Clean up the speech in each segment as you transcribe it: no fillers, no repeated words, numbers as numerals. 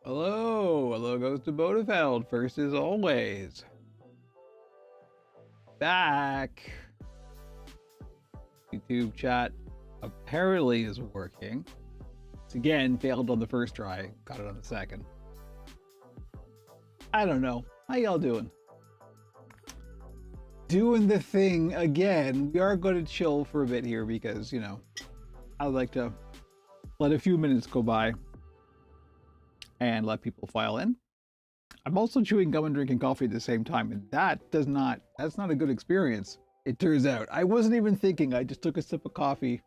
Hello goes to Bodefeld. First as always. Back. YouTube chat apparently is working. It's again failed on the first try, got it on the second. I don't know. How y'all doing? Doing the thing again. We are going to chill for a bit here because, you know, I'd like to let a few minutes go by and let people file in. I'm also chewing gum and drinking coffee at the same time, and that's not a good experience. It turns out. I wasn't even thinking. I just took a sip of coffee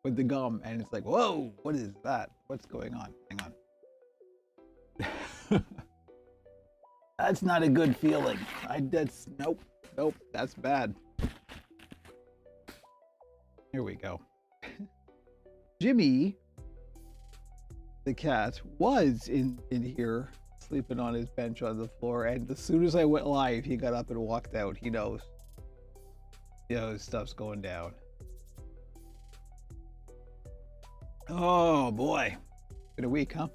with the gum, and it's like, whoa, what is that? What's going on? Hang on. That's not a good feeling. Nope, that's bad. Here we go. Jimmy, the cat, was in here sleeping on his bench on the floor, and as soon as I went live, he got up and walked out. He knows. You know, stuff's going down. Oh boy. Been a week, huh?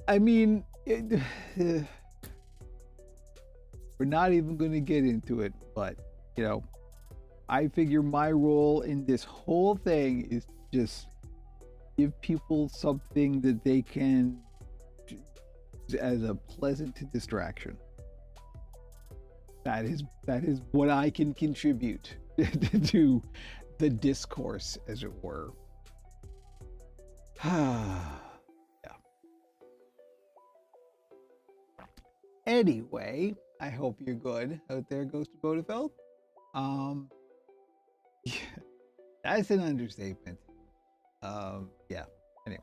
I mean, we're not even going to get into it, but, you know, I figure my role in this whole thing is just give people something that they can do as a pleasant distraction. That is what I can contribute to the discourse, as it were. Yeah. Anyway, I hope you're good out there, Ghost of Bodefeld. Yeah, that's an understatement. Yeah. Anyway,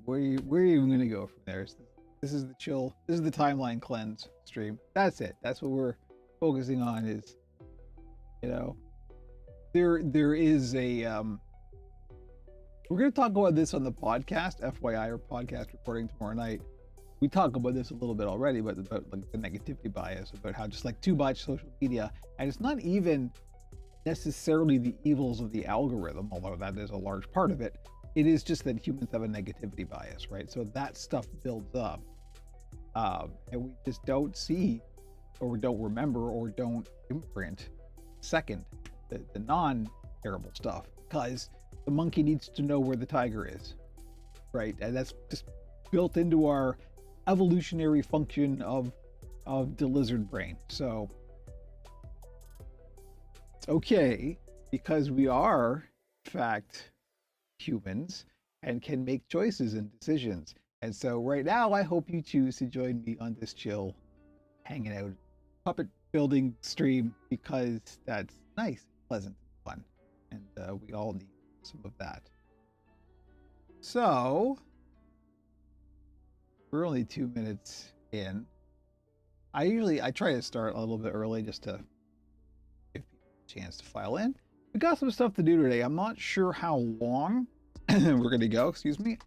where are you even gonna go from there? This is the chill. This is the timeline cleanse stream. That's it. That's what we're focusing on. Is, you know, there is a we're gonna talk about this on the podcast, FYI, or podcast recording tomorrow night. We talk about this a little bit already, but about like the negativity bias, about how just like too much social media, and it's not even necessarily the evils of the algorithm, although that is a large part of it. It is just that humans have a negativity bias, right? So that stuff builds up, and we just don't see, or don't remember, or don't imprint second the non-terrible stuff, because the monkey needs to know where the tiger is, right? And that's just built into our evolutionary function of the lizard brain. So it's okay, because we are in fact humans and can make choices and decisions. And so right now, I hope you choose to join me on this chill, hanging out, puppet building stream, because that's nice, pleasant, fun, and we all need some of that. So we're only 2 minutes in. I try to start a little bit early just to give people a chance to file in. We got some stuff to do today. I'm not sure how long we're gonna go, excuse me.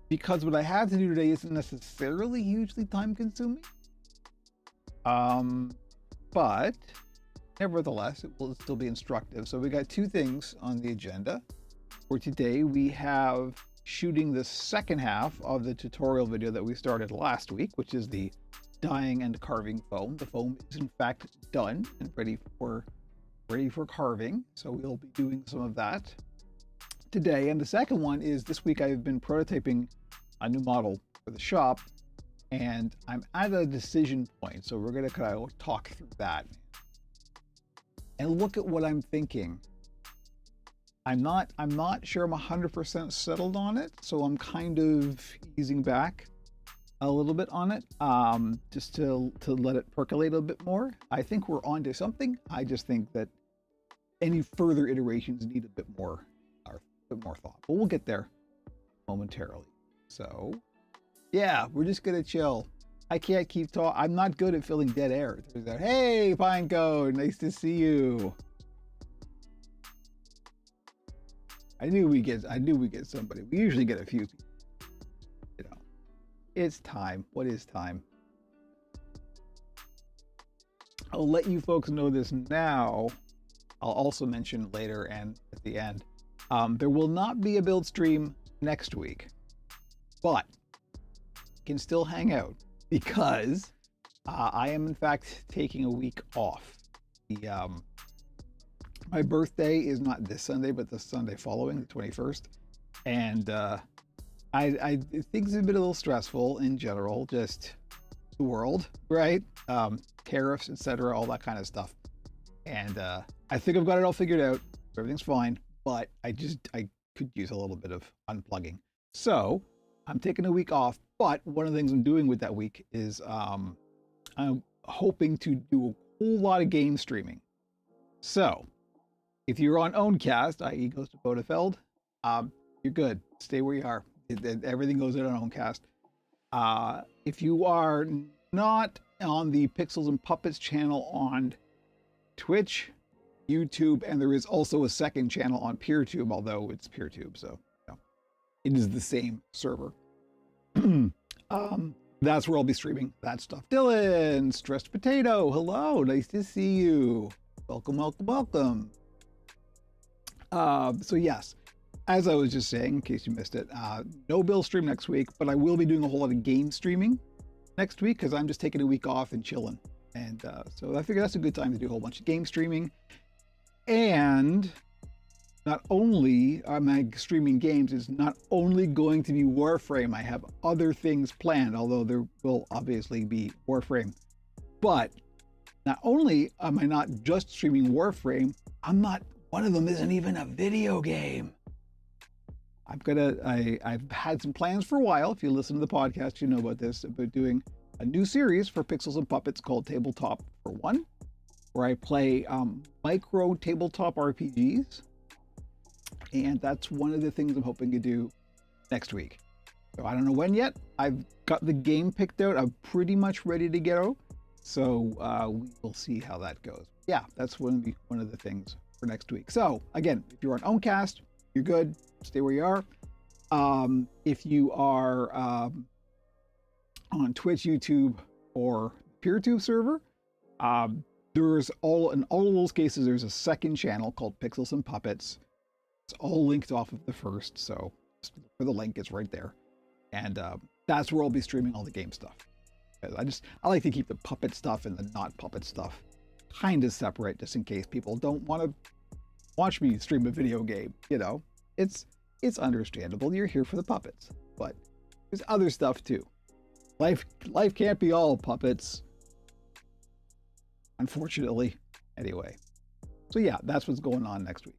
Because what I have to do today isn't necessarily hugely time consuming. But nevertheless, it will still be instructive. So we got two things on the agenda for today. We have shooting the second half of the tutorial video that we started last week, which is the dyeing and carving foam. The foam is in fact done and ready for carving. So we'll be doing some of that today. And the second one is, this week I've been prototyping a new model for the shop, and I'm at a decision point. So we're gonna kind of talk through that and look at what I'm thinking. I'm not sure I'm 100% settled on it, so I'm kind of easing back a little bit on it, just to let it percolate a bit more. I think we're onto something. I just think that any further iterations need a bit more thought, but we'll get there momentarily. So yeah, we're just gonna chill. I can't keep talking. I'm not good at filling dead air. Hey, Pinecone, nice to see you. I knew we get somebody. We usually get a few people. You know, it's time. What is time? I'll let you folks know this now. I'll also mention later and at the end There will not be a build stream next week, but you can still hang out because I am in fact taking a week off. My birthday is not this Sunday, but the Sunday following, the 21st. And I things have been a little stressful in general, just the world, right? Tariffs, etc., all that kind of stuff. And I think I've got it all figured out. Everything's fine, but I could use a little bit of unplugging. So I'm taking a week off, but one of the things I'm doing with that week is I'm hoping to do a whole lot of game streaming. So if you're on Owncast, i.e. goes to Bodefeld, you're good. Stay where you are. Everything goes in on Owncast. If you are not on the Pixels and Puppets channel on Twitch, YouTube, and there is also a second channel on PeerTube, although it's PeerTube, so you know, it is the same server. That's where I'll be streaming that stuff. Dylan, Stressed Potato, hello, nice to see you. Welcome, welcome, welcome. So yes, as I was just saying, in case you missed it, no build stream next week, but I will be doing a whole lot of game streaming next week because I'm just taking a week off and chilling. And so I figure that's a good time to do a whole bunch of game streaming. And not only am I streaming games, it's not only going to be Warframe. I have other things planned, although there will obviously be Warframe. But not only am I not just streaming Warframe, one of them isn't even a video game. I've had some plans for a while. If you listen to the podcast, you know about this, about doing a new series for Pixels and Puppets called Tabletop for One, where I play micro tabletop RPGs. And that's one of the things I'm hoping to do next week. So I don't know when yet. I've got the game picked out. I'm pretty much ready to go. So we will see how that goes. Yeah, that's going to be one of the things for next week. So again, if you're on Owncast, you're good. Stay where you are. If you are on Twitch, YouTube, or PeerTube server, there's in all of those cases, there's a second channel called Pixels and Puppets. It's all linked off of the first, so just look for the link, it's right there. And that's where I'll be streaming all the game stuff. I like to keep the puppet stuff and the not puppet stuff kind of separate, just in case people don't want to watch me stream a video game. You know, it's understandable. You're here for the puppets, but there's other stuff too. Life can't be all puppets, unfortunately. Anyway, so yeah, that's what's going on next week.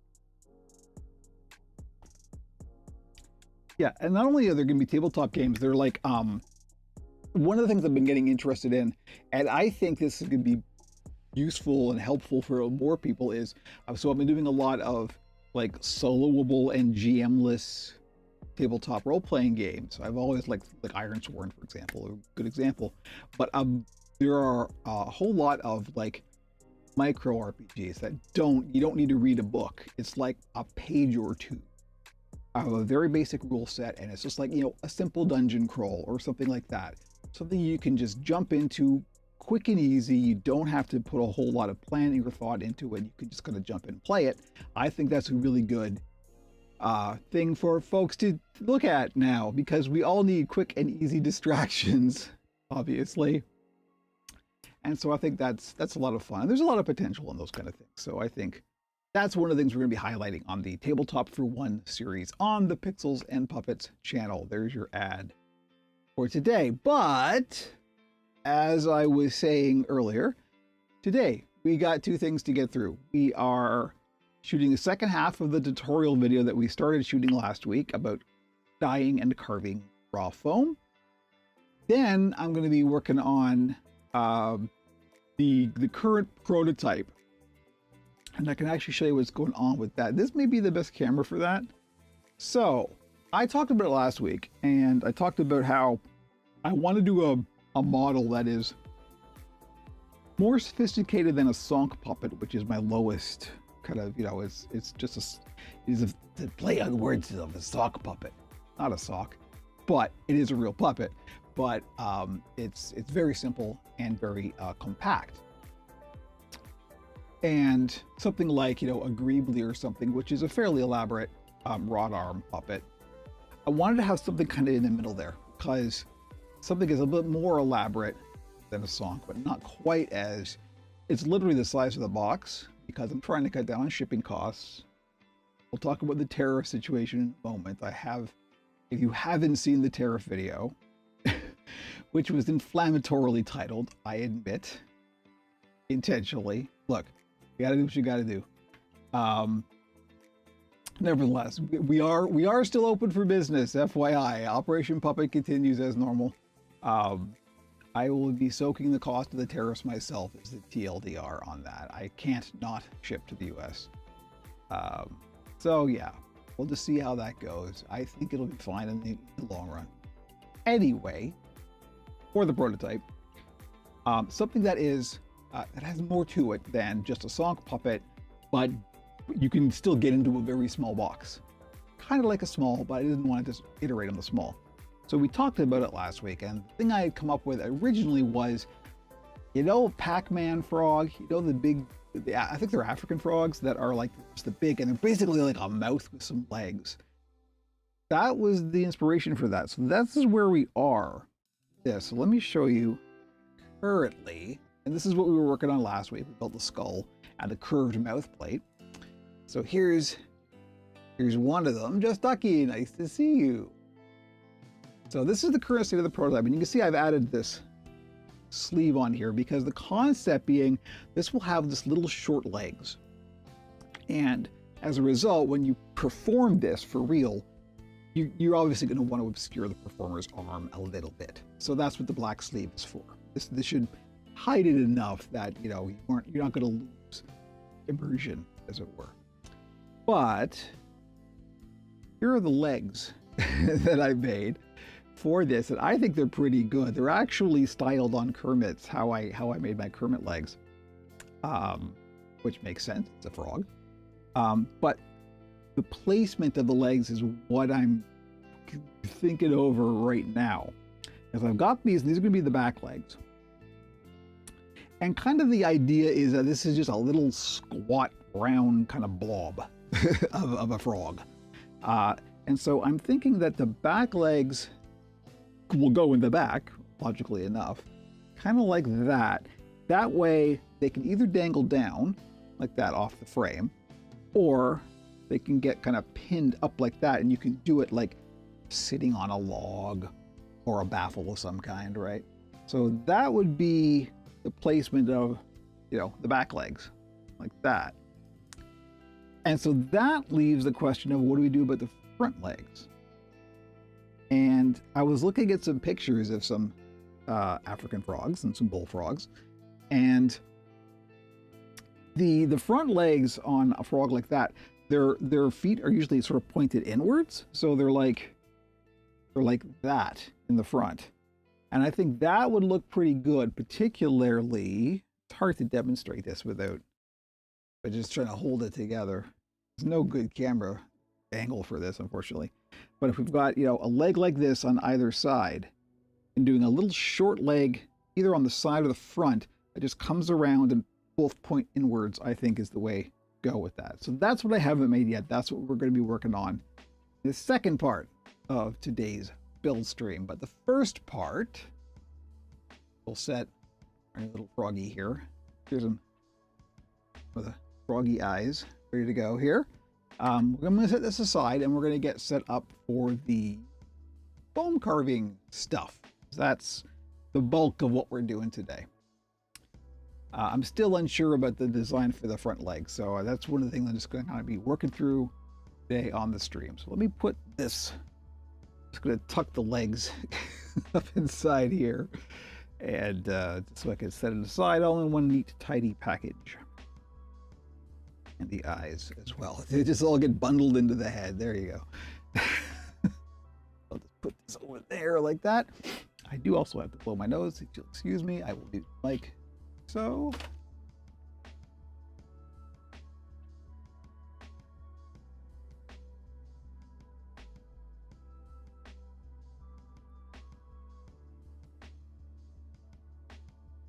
Yeah, and not only are there going to be tabletop games, they're like one of the things I've been getting interested in, and I think this is going to be useful and helpful for more people, is so I've been doing a lot of like soloable and GM-less tabletop role-playing games. I've always liked like Ironsworn, for example, a good example. But there are a whole lot of like micro RPGs that you don't need to read a book. It's like a page or two. I have a very basic rule set, and it's just like, you know, a simple dungeon crawl or something like that. Something you can just jump into quick and easy. You don't have to put a whole lot of planning or thought into it. You can just kind of jump in and play it. I think that's a really good thing for folks to look at now, because we all need quick and easy distractions, obviously. And so I think that's a lot of fun. There's a lot of potential in those kind of things. So I think that's one of the things we're going to be highlighting on the Tabletop for One series on the Pixels and Puppets channel. There's your ad for today. But as I was saying earlier, today we got two things to get through. We are shooting the second half of the tutorial video that we started shooting last week about dyeing and carving raw foam. Then I'm going to be working on the current prototype, and I can actually show you what's going on with that. This may be the best camera for that. So I talked about it last week, and I talked about how I want to do a model that is more sophisticated than a sock puppet, which is my lowest kind of, you know, it's just the play on words of a sock puppet, not a sock, but it is a real puppet. But it's very simple and very compact. And something like, you know, a Greebly or something, which is a fairly elaborate rod arm puppet. I wanted to have something kind of in the middle there, because something is a bit more elaborate than a song, but not quite as, it's literally the size of the box, because I'm trying to cut down on shipping costs. We'll talk about the tariff situation in a moment. I have, if you haven't seen the tariff video, which was inflammatorily titled, I admit, intentionally. Look, you gotta do what you gotta do. Nevertheless, we are still open for business, FYI. Operation Puppet continues as normal. I will be soaking the cost of the tariffs myself, is the TLDR on that. I can't not ship to the US. So yeah, we'll just see how that goes. I think it'll be fine in the long run. Anyway, for the prototype, something that is that has more to it than just a song puppet, but you can still get into a very small box. Kind of like a small, but I didn't want to just iterate on the small. So we talked about it last week, and the thing I had come up with originally was, you know, Pac-Man frog, you know, the big, I think they're African frogs that are like just the big, and they're basically like a mouth with some legs. That was the inspiration for that. So this is where we are. So let me show you currently, and this is what we were working on last week. We built the skull and the curved mouth plate. So here's one of them. Just Ducky, nice to see you. So this is the current state of the prototype, and you can see I've added this sleeve on here because the concept being this will have this little short legs. And as a result, when you perform this for real, you're obviously going to want to obscure the performer's arm a little bit. So that's what the black sleeve is for. This should hide it enough that, you know, you're not going to lose immersion, as it were. But here are the legs that I made for this, and I think they're pretty good. They're actually styled on Kermit's, how I made my Kermit legs, which makes sense. It's a frog. But the placement of the legs is what I'm thinking over right now. Because I've got these, and these are going to be the back legs. And kind of the idea is that this is just a little squat, round kind of blob of a frog. And so I'm thinking that the back legs will go in the back, logically enough, kind of like that. That way they can either dangle down like that off the frame, or they can get kind of pinned up like that, and you can do it like sitting on a log or a baffle of some kind, right? So that would be the placement of, you know, the back legs like that. And so that leaves the question of what do we do about the front legs? And I was looking at some pictures of some African frogs and some bullfrogs, and the front legs on a frog like that, their feet are usually sort of pointed inwards, so they're like that in the front. And I think that would look pretty good, particularly, it's hard to demonstrate this without, but just trying to hold it together. There's no good camera angle for this, unfortunately. But if we've got, you know, a leg like this on either side, and doing a little short leg either on the side or the front that just comes around and both point inwards, I think is the way to go with that. So that's what I haven't made yet. That's what we're going to be working on the second part of today's build stream. But the first part, we'll set our little froggy here. Here's him with the froggy eyes ready to go here. I'm going to set this aside, and we're going to get set up for the foam carving stuff. That's the bulk of what we're doing today. I'm still unsure about the design for the front legs, so that's one of the things I'm just going to kind of be working through today on the stream. So let me put this, just going to tuck the legs up inside here, and so I can set it aside all in one neat, tidy package. And the eyes as well. They just all get bundled into the head. There you go. I'll just put this over there like that. I do also have to blow my nose. If you'll excuse me, I will do like so.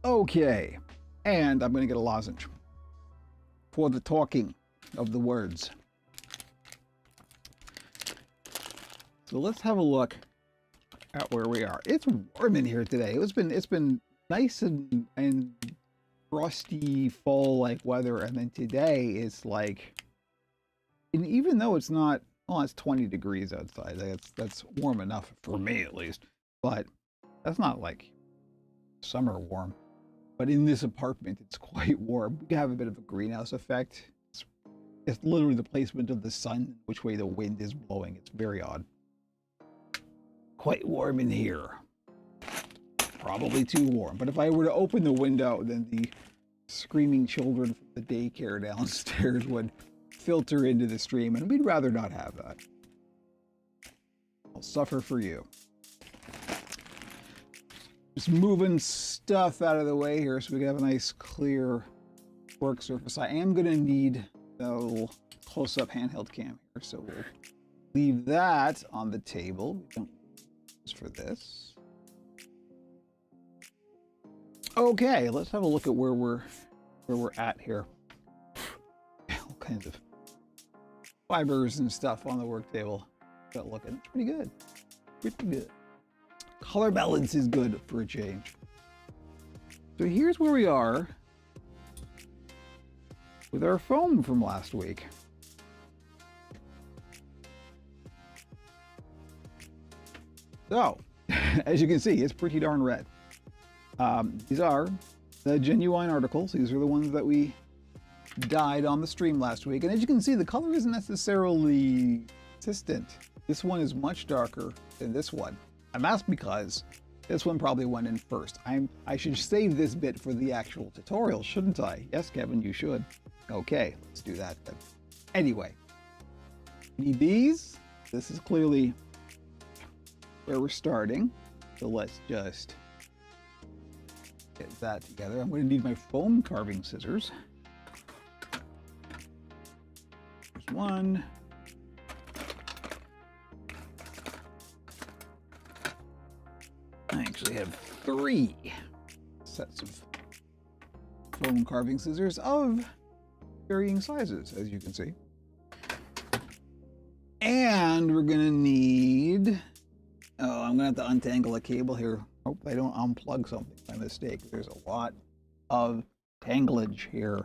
Okay, and I'm going to get a lozenge for the talking of the words. So let's have a look at where we are. It's warm in here today. It's been nice and frosty fall-like weather, and then today it's like, and even though it's not, well, it's 20 degrees outside. That's warm enough for me at least, but that's not like summer warm. But in this apartment, it's quite warm. We have a bit of a greenhouse effect. It's literally the placement of the sun, which way the wind is blowing. It's very odd. Quite warm in here. Probably too warm. But if I were to open the window, then the screaming children from the daycare downstairs would filter into the stream, and we'd rather not have that. I'll suffer for you. Just moving stuff out of the way here so we can have a nice clear work surface. I am going to need a little close-up handheld cam here, so we'll leave that on the table. We don't use for this. Okay, let's have a look at where we're at here. All kinds of fibers and stuff on the work table. But looking pretty good. Pretty good. Color balance is good for a change. So here's where we are with our foam from last week. So, as you can see, it's pretty darn red. These are the genuine articles. These are the ones that we dyed on the stream last week. And as you can see, the color isn't necessarily consistent. This one is much darker than this one. And that's because this one probably went in first. I should save this bit for the actual tutorial, shouldn't I? Yes, Kevin, you should. Okay, let's do that then. Anyway, need these. This is clearly where we're starting. So let's just get that together. I'm going to need my foam carving scissors. There's one. I actually have 3 sets of foam carving scissors of varying sizes, as you can see. And we're gonna need, oh, I'm gonna have to untangle a cable here. Hope I don't unplug something by mistake. There's a lot of tanglage here.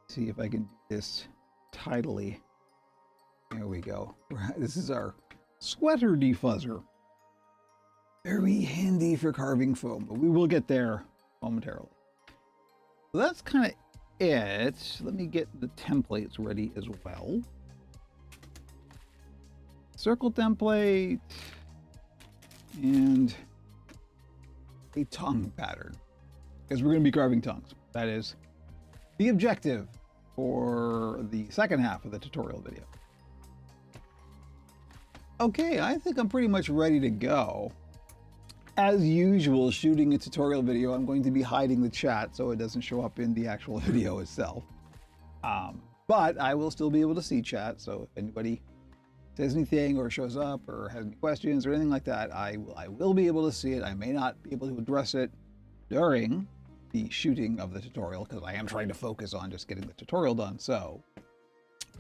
See if I can do this tidily. There we go. This is our sweater defuzzer. Very handy for carving foam, but we will get there momentarily. So that's kind of it. Let me get the templates ready as well. Circle template and a tongue pattern, because we're going to be carving tongues. That is the objective for the second half of the tutorial video. Okay, I think I'm pretty much ready to go. As usual, shooting a tutorial video, I'm going to be hiding the chat so it doesn't show up in the actual video itself. But I will still be able to see chat, so if anybody says anything or shows up or has any questions or anything like that, I will be able to see it. I may not be able to address it during the shooting of the tutorial because I am trying to focus on just getting the tutorial done. So,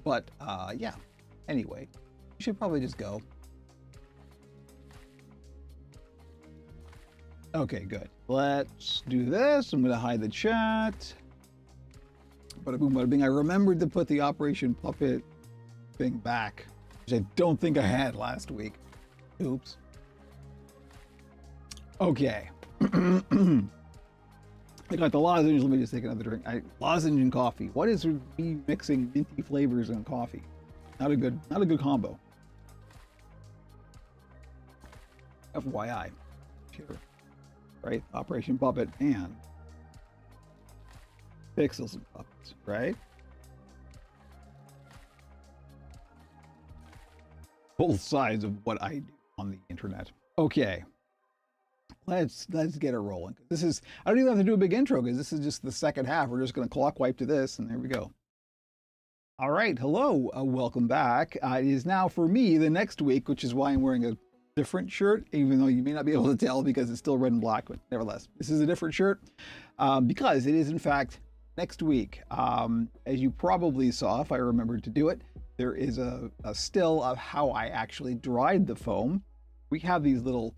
but yeah, anyway, we should probably just go. Okay, good. Let's do this. I'm going to hide the chat. Bada boom, bada bing. I remembered to put the Operation Puppet thing back, which I don't think I had last week. Oops. Okay. I got the lozenges. Let me just take another drink. Lozenge and coffee. What is me mixing minty flavors and coffee? Not a good combo. FYI. Sure. Right? Operation Puppet and Pixels and Puppets, right? Both sides of what I do on the internet. Okay. Let's get it rolling. This is, I don't even have to do a big intro because this is just the second half. We're just going to clock wipe to this and there we go. All right. Hello. Welcome back. It is now for me the next week, which is why I'm wearing a different shirt, even though you may not be able to tell because it's still red and black, but nevertheless, this is a different shirt because it is in fact next week. As you probably saw, if I remembered to do it, there is a still of how I actually dried the foam. We have these little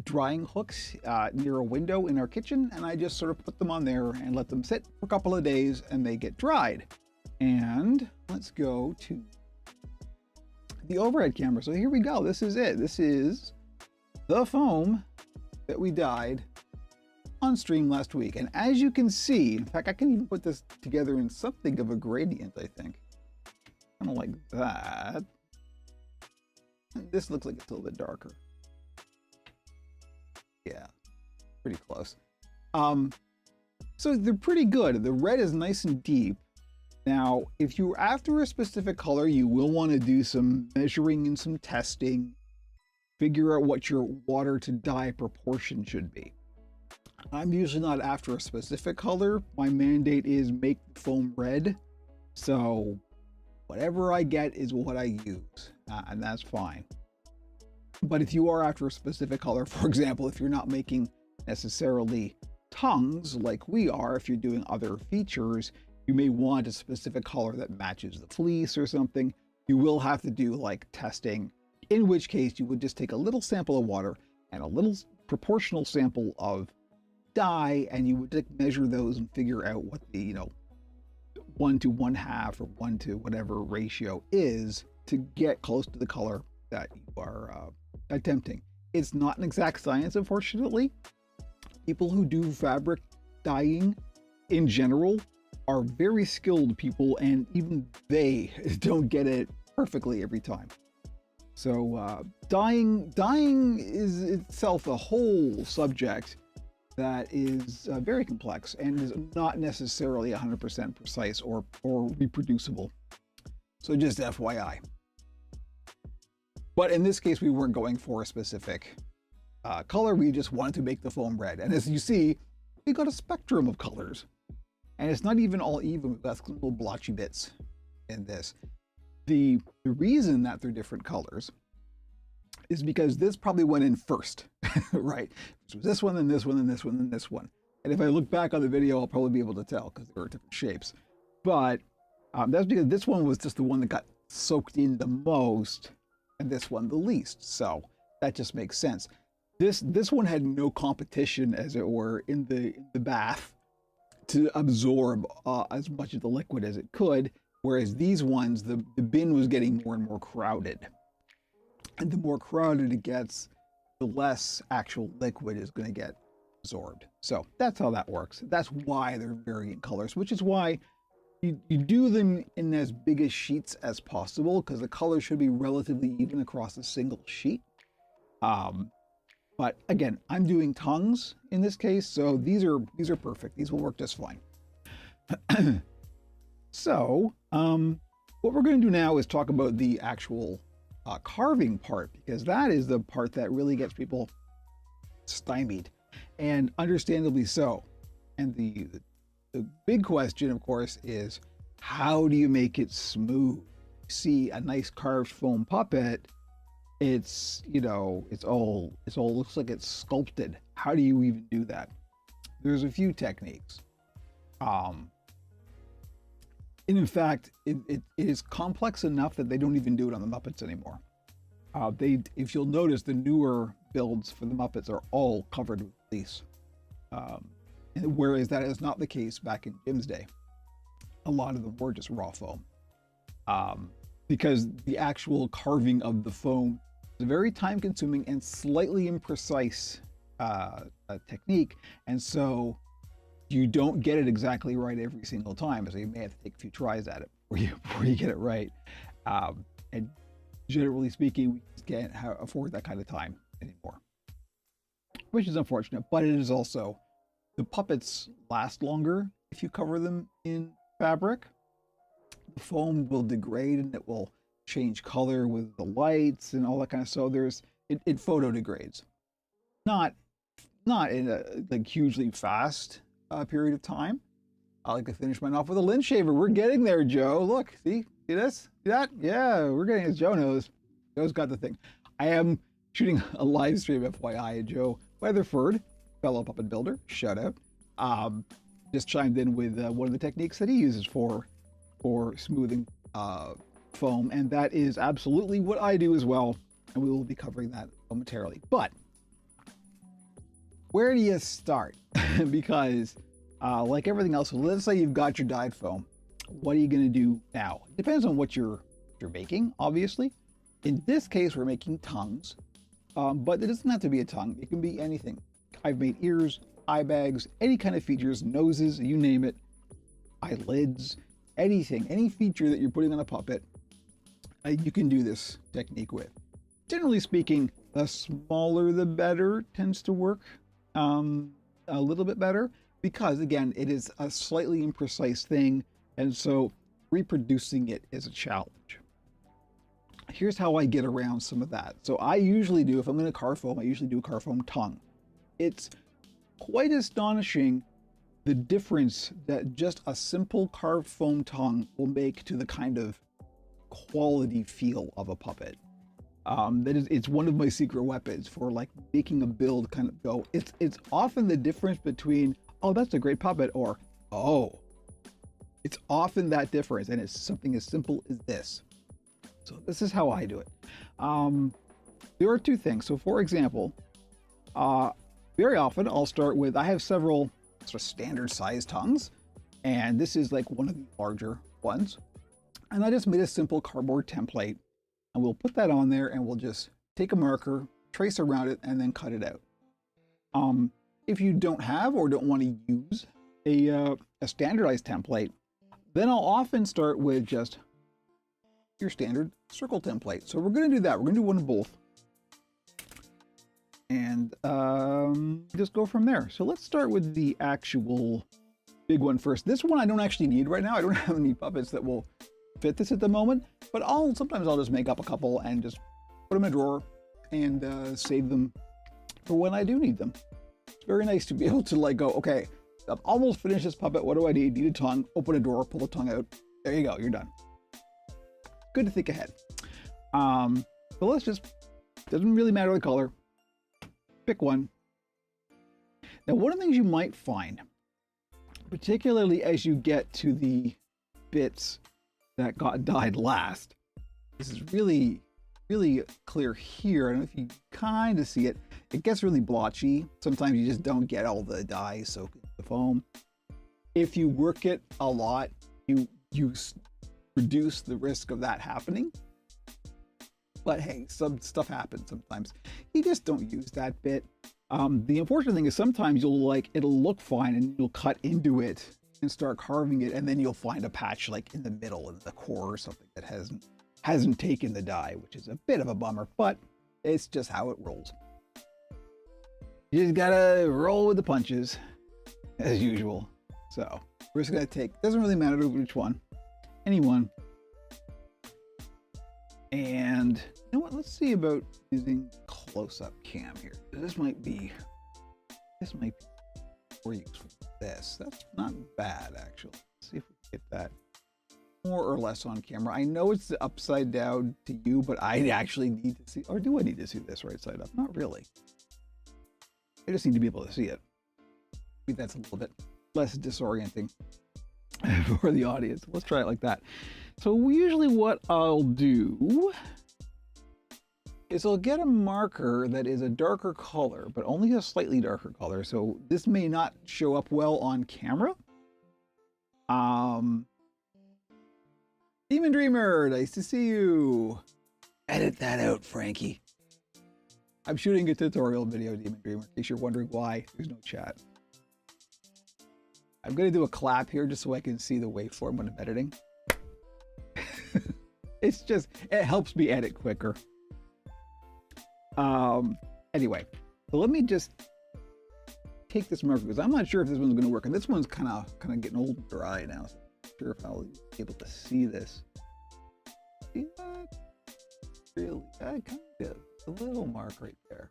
drying hooks near a window in our kitchen, and I just sort of put them on there and let them sit for a couple of days and they get dried. And let's go to the overhead camera. So here we go. This is it. This is the foam that we dyed on stream last week. And as you can see, in fact, I can even put this together in something of a gradient, I think. Kind of like that. This looks like it's a little bit darker. Yeah, pretty close. So they're pretty good. The red is nice and deep. Now, if you're after a specific color, you will want to do some measuring and some testing. Figure out what your water to dye proportion should be. I'm usually not after a specific color. My mandate is make the foam red. So whatever I get is what I use, and that's fine. But if you are after a specific color, for example, if you're not making necessarily tongues like we are, if you're doing other features, you may want a specific color that matches the fleece or something. You will have to do like testing, in which case you would just take a little sample of water and a little proportional sample of dye, and you would measure those and figure out what the 1 to 1/2 or 1 to whatever ratio is to get close to the color that you are attempting. It's not an exact science, unfortunately. People who do fabric dyeing in general are very skilled people, and even they don't get it perfectly every time. So dyeing is itself a whole subject that is very complex and is not necessarily 100% precise or reproducible. So just FYI. But in this case, we weren't going for a specific color. We just wanted to make the foam red. And as you see, we got a spectrum of colors. And it's not even all even. We've got some little blotchy bits in this. The reason that they're different colors is because this probably went in first, right? So this one, then this one, then this one, then this one. And if I look back on the video, I'll probably be able to tell because there are different shapes. But that's because this one was just the one that got soaked in the most, and this one the least. So that just makes sense. This one had no competition, as it were, in the bath to absorb as much of the liquid as it could, whereas these ones, the bin was getting more and more crowded. And the more crowded it gets, the less actual liquid is going to get absorbed. So that's how that works. That's why they're varying colors, which is why you do them in as big as sheets as possible, because the colors should be relatively even across a single sheet. But again, I'm doing tongues in this case, so these are perfect. These will work just fine. So what we're going to do now is talk about the actual carving part, because that is the part that really gets people stymied, and understandably so. And the big question, of course, is how do you make it smooth? See a nice carved foam puppet, it's all looks like it's sculpted. How do you even do that? There's a few techniques. And in fact, it is complex enough that they don't even do it on the Muppets anymore. If you'll notice, the newer builds for the Muppets are all covered with fleece. Whereas that is not the case back in Jim's day. A lot of them were just raw foam. Because the actual carving of the foam is a very time-consuming and slightly imprecise technique. And so you don't get it exactly right every single time. So you may have to take a few tries at it before you get it right. And generally speaking, we just can't afford that kind of time anymore, which is unfortunate. But it is also, the puppets last longer if you cover them in fabric. The foam will degrade and it will change color with the lights and all that kind of stuff. It photo degrades, not in a like hugely fast period of time. I like to finish mine off with a lint shaver. We're getting there, Joe. Look, see this? See that? Yeah, we're getting it. Joe knows. Joe's got the thing. I am shooting a live stream, FYI. Joe Weatherford, fellow puppet builder, shout out, just chimed in with one of the techniques that he uses for smoothing foam, and that is absolutely what I do as well, and we will be covering that momentarily. But where do you start? Because like everything else, let's say you've got your dyed foam. What are you going to do now? It depends on what you're making, obviously. In this case, we're making tongues, but it doesn't have to be a tongue. It can be anything. I've made ears, eye bags, any kind of features, noses, you name it, eyelids, anything, any feature that you're putting on a puppet, you can do this technique with. Generally speaking, the smaller the better tends to work a little bit better, because again, it is a slightly imprecise thing, and so reproducing it is a challenge. Here's how I get around some of that. So I usually do, if I'm going to carve foam, I usually do a carve foam tongue. It's quite astonishing the difference that just a simple carved foam tongue will make to the kind of quality feel of a puppet. It's one of my secret weapons for like making a build kind of go. It's often the difference between, oh, that's a great puppet, or, oh, it's often that difference, and it's something as simple as this. So this is how I do it. There are two things. So for example, very often I'll start with, I have several sort of standard size tongues, and this is like one of the larger ones. And I just made a simple cardboard template, and we'll put that on there, and we'll just take a marker, trace around it, and then cut it out. If you don't have or don't want to use a standardized template, then I'll often start with just your standard circle template. So we're going to do that. We're going to do one of both, and just go from there. So let's start with the actual big one first. This one I don't actually need right now. I don't have any puppets that will fit this at the moment, but sometimes I'll just make up a couple and just put them in a drawer and save them for when I do need them. It's very nice to be able to like go, okay, I've almost finished this puppet. What do I need? Need a tongue. Open a drawer, pull the tongue out. There you go. You're done. Good to think ahead. So let's just, doesn't really matter the color. Pick one. Now, one of the things you might find, particularly as you get to the bits that got dyed last, this is really, really clear here. I don't know if you kind of see it. It gets really blotchy. Sometimes you just don't get all the dye soaked in the foam. If you work it a lot, you reduce the risk of that happening. But hey, some stuff happens sometimes. You just don't use that bit. The unfortunate thing is sometimes it'll look fine and you'll cut into it and start carving it, and then you'll find a patch like in the middle, in the core or something that hasn't taken the dye, which is a bit of a bummer, but it's just how it rolls. You just gotta roll with the punches as usual. So we're just gonna take, doesn't really matter which one, any one. And you know what, let's see about using close-up cam here. This might be more useful. That's not bad, actually. Let's see if we can get that more or less on camera. I know it's upside down to you, but I actually need to see, or do I need to see this right side up? Not really. I just need to be able to see it. Maybe that's a little bit less disorienting for the audience. Let's try it like that. So usually what I'll do is I'll get a marker that is a darker color, but only a slightly darker color. So this may not show up well on camera. Demon Dreamer, nice to see you. Edit that out, Frankie. I'm shooting a tutorial video, Demon Dreamer, in case you're wondering why there's no chat. I'm going to do a clap here just so I can see the waveform when I'm editing. It's just, it helps me edit quicker. Anyway, so let me just take this marker because I'm not sure if this one's going to work, and this one's kind of getting old and dry now. So I'm not sure if I'll be able to see this. See that? Really, kind of a little mark right there.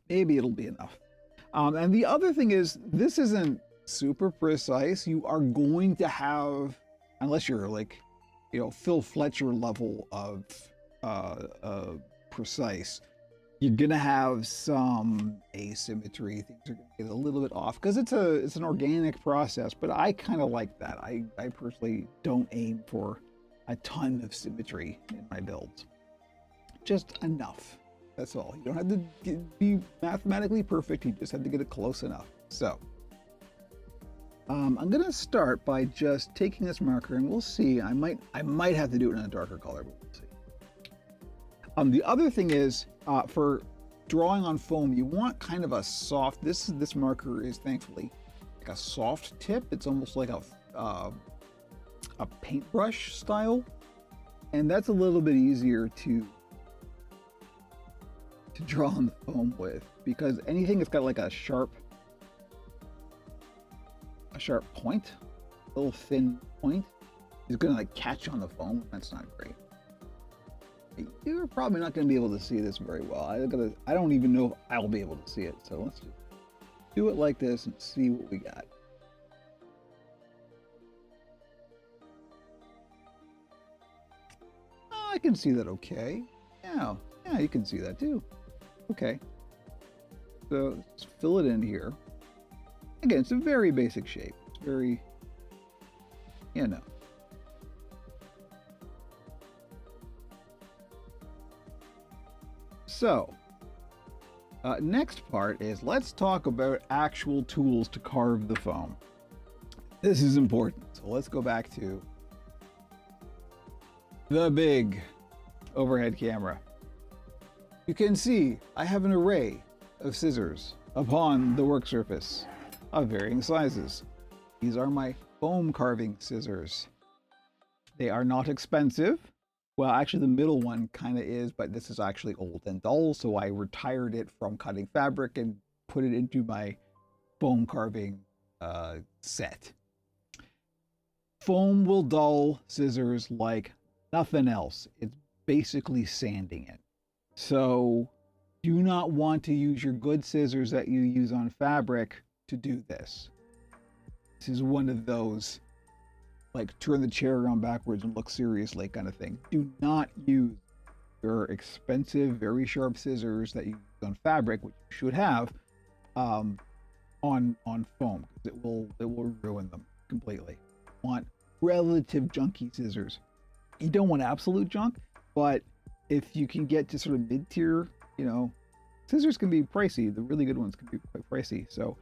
Maybe it'll be enough. And the other thing is, this isn't super precise. You are going to have, unless you're like, you know, Phil Fletcher level of precise, you're gonna have some asymmetry. Things are gonna get a little bit off because it's an organic process. But I kind of like that. I personally don't aim for a ton of symmetry in my builds. Just enough. That's all. You don't have to be mathematically perfect. You just have to get it close enough. So I'm going to start by just taking this marker, and we'll see. I might have to do it in a darker color, but we'll see. The other thing is for drawing on foam, you want kind of a soft. This marker is thankfully like a soft tip. It's almost like a paintbrush style, and that's a little bit easier to draw on the foam with, because anything that's got like a sharp point, a little thin point, is gonna like catch on the foam. That's not great. You're probably not gonna be able to see this very well. I don't even know if I'll be able to see it. So let's just do it like this and see what we got. I can see that okay. Yeah, you can see that too. Okay. So let's fill it in here. Again, it's a very basic shape. It's very, So, next part is let's talk about actual tools to carve the foam. This is important. So let's go back to the big overhead camera. You can see I have an array of scissors upon the work surface of varying sizes. These are my foam carving scissors. They are not expensive. Well, actually the middle one kind of is, but this is actually old and dull, so I retired it from cutting fabric and put it into my foam carving set. Foam will dull scissors like nothing else. It's basically sanding it. So do not want to use your good scissors that you use on fabric to do this. This is one of those, like, turn the chair around backwards and look seriously kind of thing. Do not use your expensive, very sharp scissors that you use on fabric, which you should have, on foam, because it will ruin them completely. You want relative junky scissors. You don't want absolute junk, but if you can get to sort of mid-tier, scissors can be pricey. The really good ones can be quite pricey. So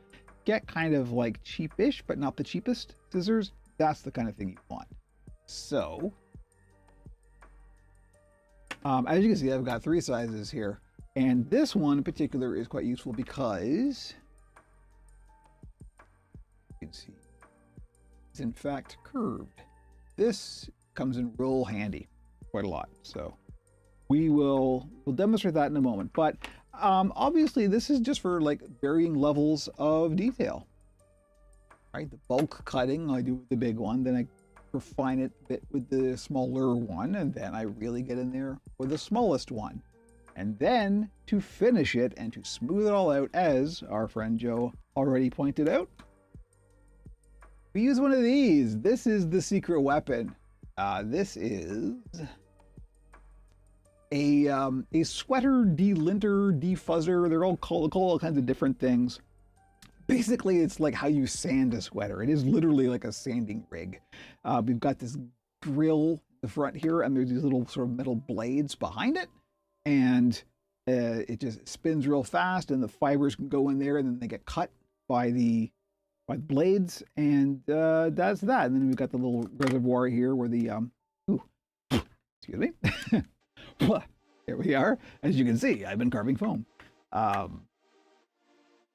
get kind of like cheapish, but not the cheapest scissors. That's the kind of thing you want. So, as you can see, I've got 3 sizes here. And this one in particular is quite useful because you can see it's in fact curved. This comes in real handy quite a lot. So we'll demonstrate that in a moment. But obviously this is just for like varying levels of detail. Right, the bulk cutting I do with the big one, then I refine it a bit with the smaller one, and then I really get in there with the smallest one. And then to finish it and to smooth it all out, as our friend Joe already pointed out, we use one of these. This is the secret weapon. This is a sweater delinter, defuzzer. They're all called all kinds of different things. Basically, it's like how you sand a sweater. It is literally like a sanding rig. We've got this grill in the front here, and there's these little sort of metal blades behind it. And it just spins real fast, and the fibers can go in there, and then they get cut by the blades, and that's that. And then we've got the little reservoir here where the excuse me. Here we are. As you can see, I've been carving foam.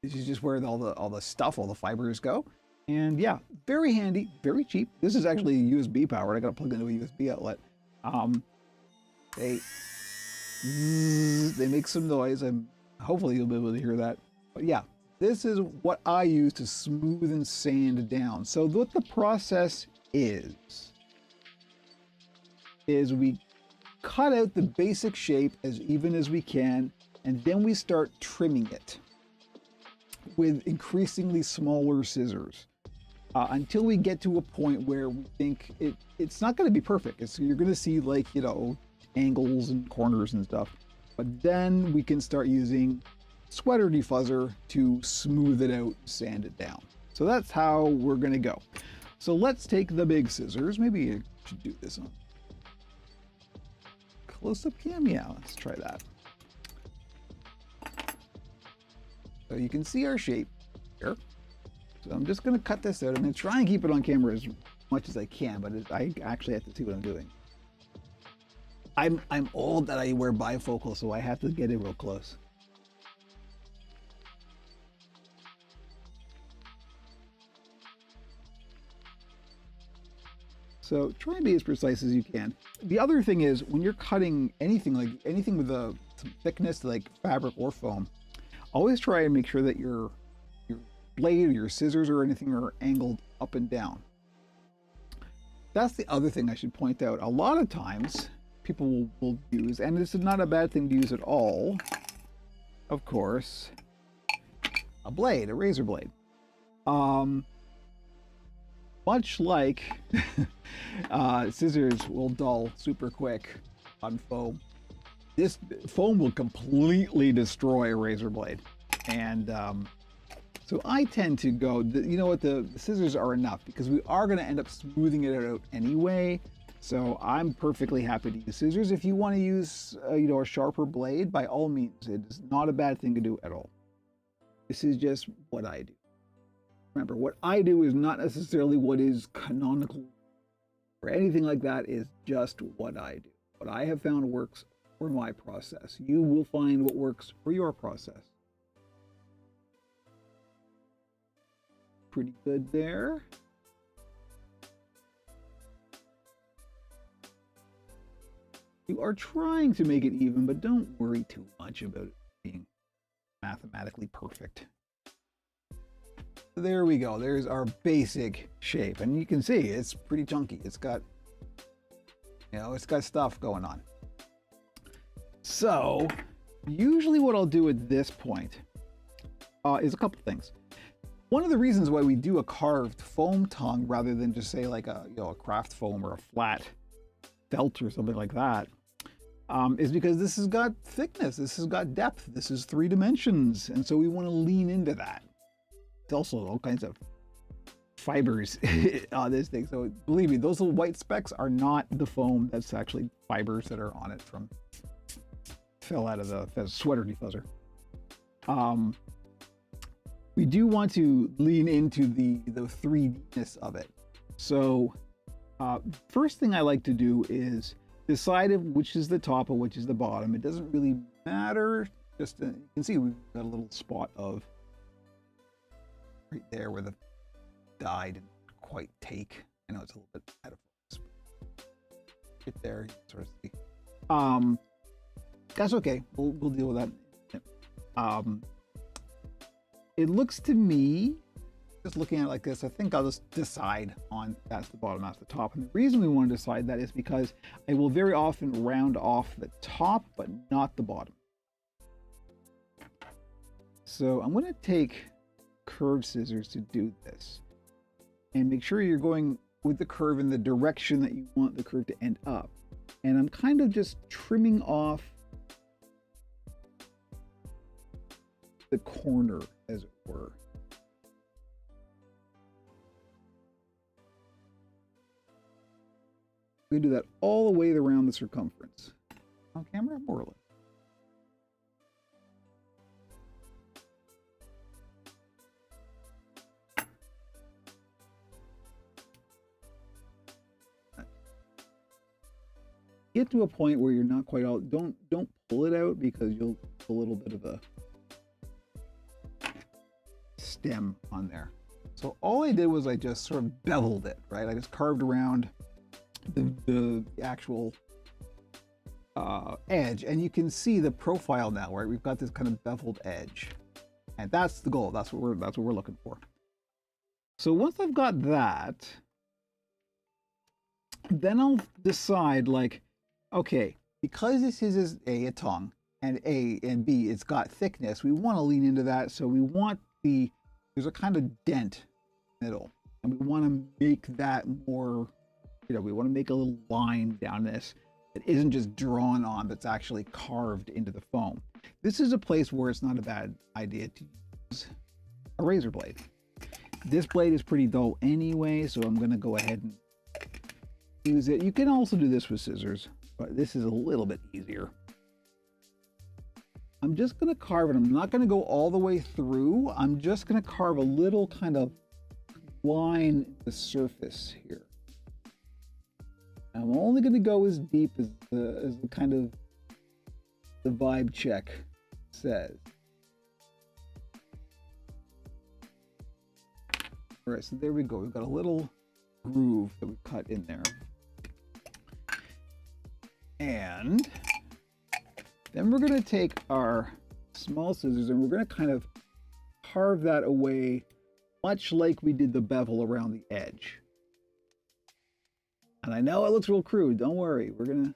This is just where all the stuff, all the fibers go. And yeah, very handy, very cheap. This is actually USB powered. I got to plug into a USB outlet. They make some noise, and hopefully you'll be able to hear that. But yeah, this is what I use to smooth and sand down. So what the process is we cut out the basic shape as even as we can, and then we start trimming it with increasingly smaller scissors until we get to a point where we think it's not going to be perfect. You're going to see, like, angles and corners and stuff, but then we can start using sweater defuzzer to smooth it out, sand it down. So that's how we're going to go. So let's take the big scissors. Maybe I should do this on close up cam? Yeah, let's try that. So you can see our shape here. So I'm just going to cut this out. I'm going to try and keep it on camera as much as I can, but I actually have to see what I'm doing. I'm old that I wear bifocal, so I have to get it real close. So try and be as precise as you can. The other thing is when you're cutting anything, like anything with some thickness, like fabric or foam, always try and make sure that your blade or your scissors or anything are angled up and down. That's the other thing I should point out. A lot of times people will use, and this is not a bad thing to use at all, of course, a blade, a razor blade. Much like scissors will dull super quick on foam, this foam will completely destroy a razor blade. And so I tend to go, you know what, the scissors are enough because we are going to end up smoothing it out anyway. So I'm perfectly happy to use scissors. If you want to use, you know, a sharper blade, by all means, it is not a bad thing to do at all. This is just what I do. Remember, what I do is not necessarily what is canonical or anything like that. Is just what I do. What I have found works for my process. You will find what works for your process. Pretty good there. You are trying to make it even, but don't worry too much about it being mathematically perfect. There we go. There's our basic shape. And you can see it's pretty chunky. It's got, you know, it's got stuff going on. So usually what I'll do at this point is a couple things. One of the reasons why we do a carved foam tongue rather than just say like a, you know, a craft foam or a flat felt or something like that is because this has got thickness. This has got depth. This is 3 dimensions. And so we want to lean into that. It's also all kinds of fibers on this thing. So believe me, those little white specks are not the foam. That's actually fibers that are on it from, fell out of the sweater defuzzer. We do want to lean into the 3Dness of it. So first thing I like to do is decide which is the top and which is the bottom. It doesn't really matter. Just you can see we've got a little spot of right there where the dye didn't quite take. I know it's a little bit out of focus. Right there, you can sort of see. That's okay. We'll deal with that. It looks to me, just looking at it like this, I think I'll just decide on that's the bottom, that's the top. And the reason we want to decide that is because I will very often round off the top, but not the bottom. So I'm going to take curved scissors to do this. And make sure you're going with the curve in the direction that you want the curve to end up. And I'm kind of just trimming off the corner, as it were. We do that all the way around the circumference. On camera, more or less. Get to a point where you're not quite all, don't pull it out because you'll put a little bit of a stem on there. So all I did was I just sort of beveled it, right? I just carved around the actual edge, and you can see the profile now, right? We've got this kind of beveled edge, and that's the goal. That's what we're looking for. So once I've got that, then I'll decide, like, okay, because this is a tongue, and A and B, it's got thickness, we want to lean into that. So we want there's a kind of dent in the middle, and we want to make that more, you know, we want to make a little line down this that isn't just drawn on, that's actually carved into the foam. This is a place where it's not a bad idea to use a razor blade. This blade is pretty dull anyway, so I'm going to go ahead and use it. You can also do this with scissors, but this is a little bit easier. I'm just going to carve it. I'm not going to go all the way through. I'm just going to carve a little kind of line in the surface here. I'm only going to go as deep as the kind of the vibe check says. All right, so there we go. We've got a little groove that we cut in there. And then we're going to take our small scissors and we're going to kind of carve that away, much like we did the bevel around the edge. And I know it looks real crude. Don't worry. We're going to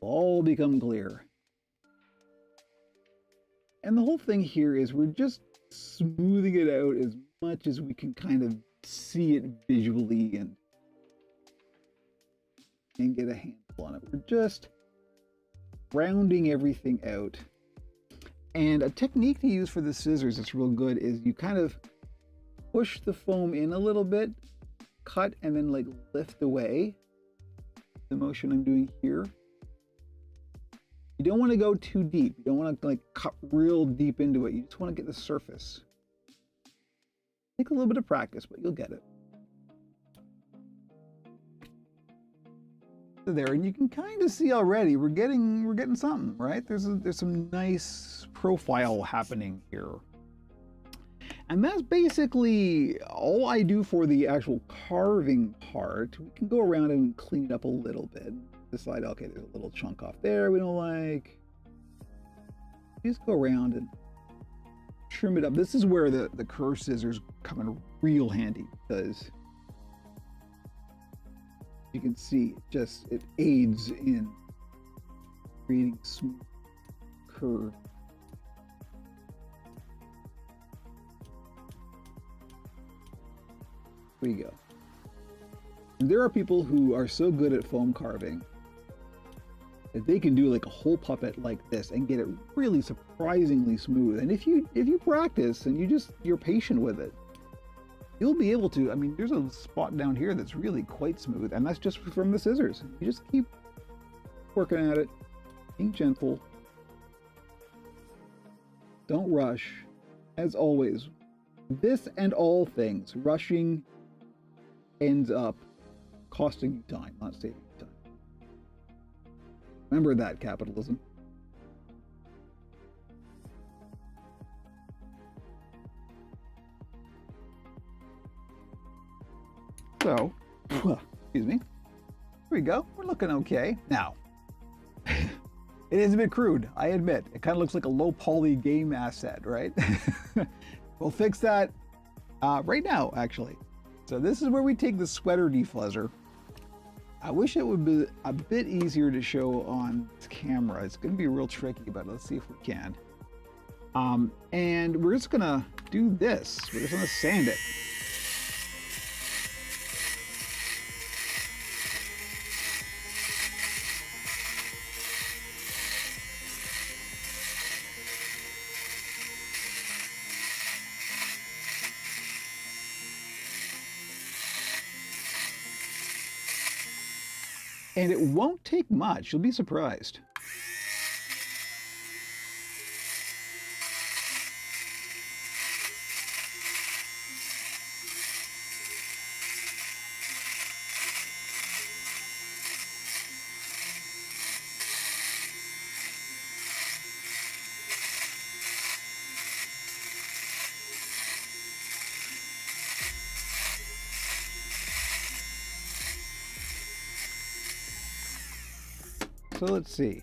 all become clear. And the whole thing here is we're just smoothing it out as much as we can kind of see it visually and get a handle on it. We're just rounding everything out. And a technique to use for the scissors that's real good is you kind of push the foam in a little bit, cut, and then like lift away. The motion I'm doing here. You don't want to go too deep. You don't want to like cut real deep into it. You just want to get the surface. Take a little bit of practice, but you'll get it. So there, and you can kind of see already we're getting something, right? There's some nice profile happening here. And that's basically all I do for the actual carving part. We can go around and clean it up a little bit. Decide, okay, there's a little chunk off there we don't like. Just go around and trim it up. This is where the curved scissors come in real handy, because you can see it aids in creating smooth curve. There you go. And there are people who are so good at foam carving that they can do like a whole puppet like this and get it really surprisingly smooth. And if you practice and you're patient with it, you'll be able to. I mean, there's a spot down here that's really quite smooth, and that's just from the scissors. You just keep working at it, being gentle. Don't rush. As always, this and all things, rushing ends up costing you time, not saving you time. Remember that, capitalism. So, excuse me. Here we go. We're looking okay. Now, it is a bit crude, I admit. It kind of looks like a low poly game asset, right? We'll fix that right now, actually. So this is where we take the sweater defuzzer. I wish it would be a bit easier to show on this camera. It's going to be real tricky, but let's see if we can. And we're just going to do this. We're just going to sand it. And it won't take much. You'll be surprised. So let's see.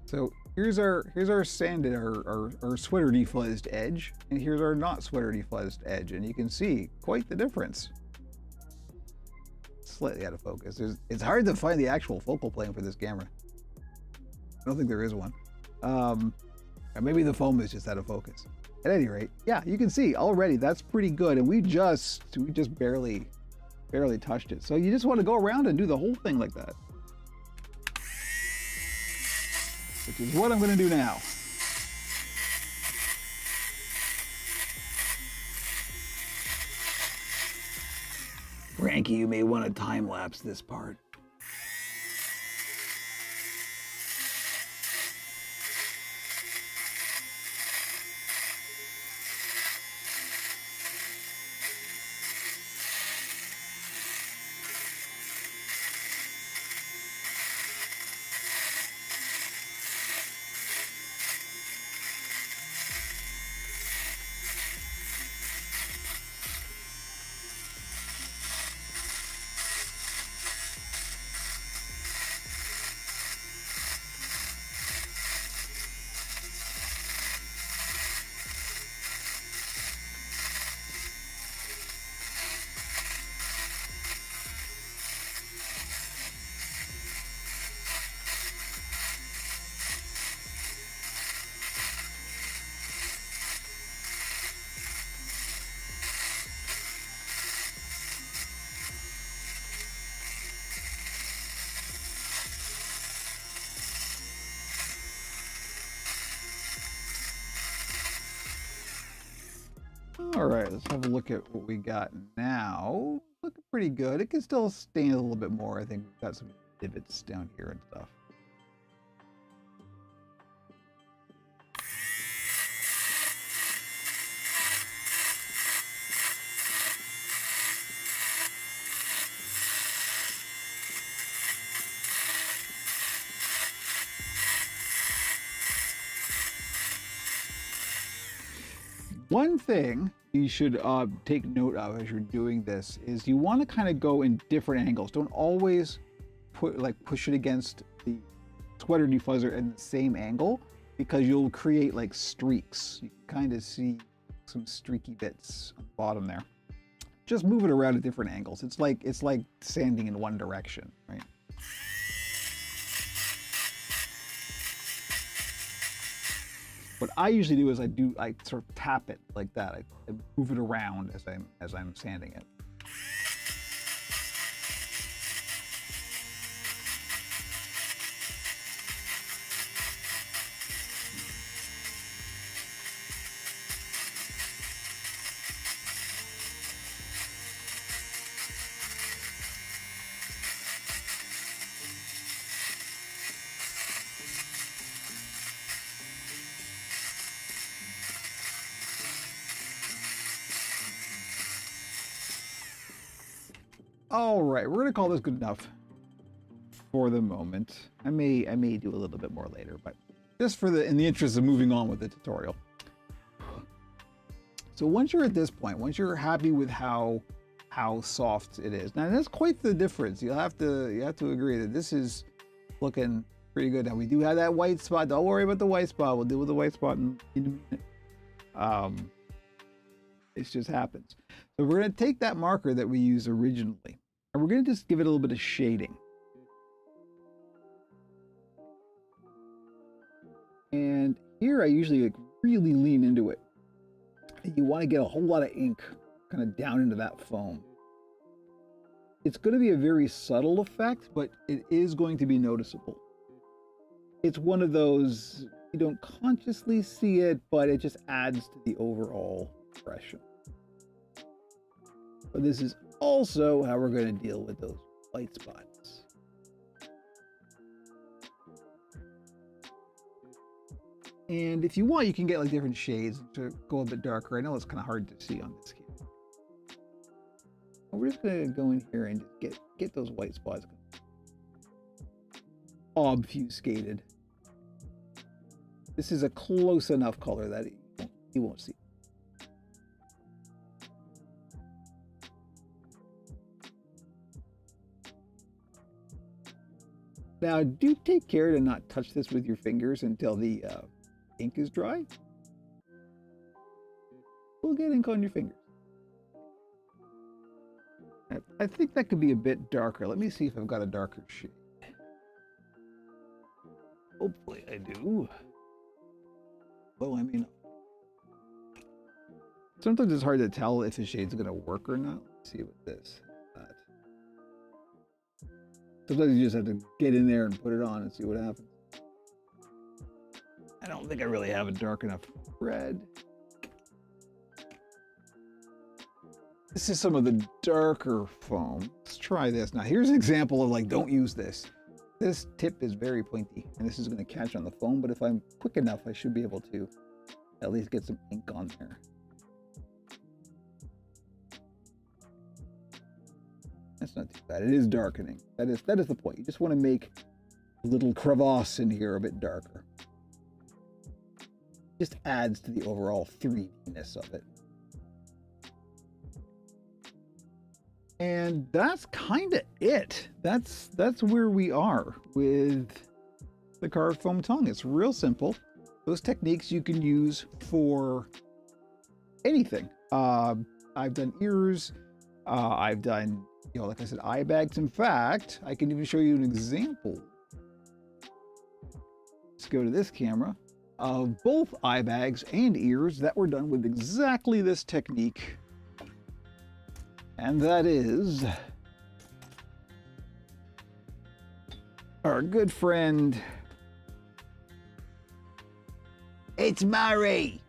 So here's our sanded, our sweater defuzzed edge, and here's our not sweater defuzzed edge, and you can see quite the difference. Slightly out of focus. It's hard to find the actual focal plane for this camera. I don't think there is one. Or maybe the foam is just out of focus. At any rate, yeah, you can see already that's pretty good, and we just barely touched it. So you just want to go around and do the whole thing like that. Which is what I'm going to do now. Crank Frankie, you may want to time lapse this part. All right, let's have a look at what we got now. Looking pretty good. It can still stain a little bit more. I think we've got some divots down here and stuff. One thing you should take note of as you're doing this is you want to kind of go in different angles. Don't always push it against the sweater defuzzer in the same angle, because you'll create like streaks. You can kind of see some streaky bits on the bottom there. Just move it around at different angles. It's like sanding in one direction, right? What I usually do is I sort of tap it like that. I move it around as I'm sanding it. All right, we're gonna call this good enough for the moment. I may do a little bit more later, but just in the interest of moving on with the tutorial. So once you're at this point, once you're happy with how soft it is, now that's quite the difference. You have to agree that this is looking pretty good. Now we do have that white spot. Don't worry about the white spot. We'll deal with the white spot in a minute. It just happens. So we're gonna take that marker that we used originally, and we're going to just give it a little bit of shading. And here I usually really lean into it. You want to get a whole lot of ink kind of down into that foam. It's going to be a very subtle effect, but it is going to be noticeable. It's one of those, you don't consciously see it, but it just adds to the overall impression. But this is also how we're going to deal with those white spots. And if you want, you can get like different shades to go a bit darker. I know it's kind of hard to see on this camera. We're just going to go in here and just get those white spots obfuscated. This is a close enough color that you won't see. Now, do take care to not touch this with your fingers until the ink is dry. We'll get ink on your fingers. I think that could be a bit darker. Let me see if I've got a darker shade. Hopefully I do. Well, I mean, sometimes it's hard to tell if a shade's going to work or not. Let's see with this. Sometimes you just have to get in there and put it on and see what happens. I don't think I really have a dark enough red. This is some of the darker foam. Let's try this. Now here's an example of like, don't use this. This tip is very pointy and this is going to catch on the foam, but if I'm quick enough, I should be able to at least get some ink on there. That's not too bad. It is darkening. That is the point. You just want to make a little crevasse in here a bit darker. Just adds to the overall 3D-ness of it. And that's kind of it. That's where we are with the carved foam tongue. It's real simple. Those techniques you can use for anything. I've done ears. I've done, like I said, eye bags. In fact, I can even show you an example. Let's go to this camera of both eye bags and ears that were done with exactly this technique. And that is our good friend. It's Murray.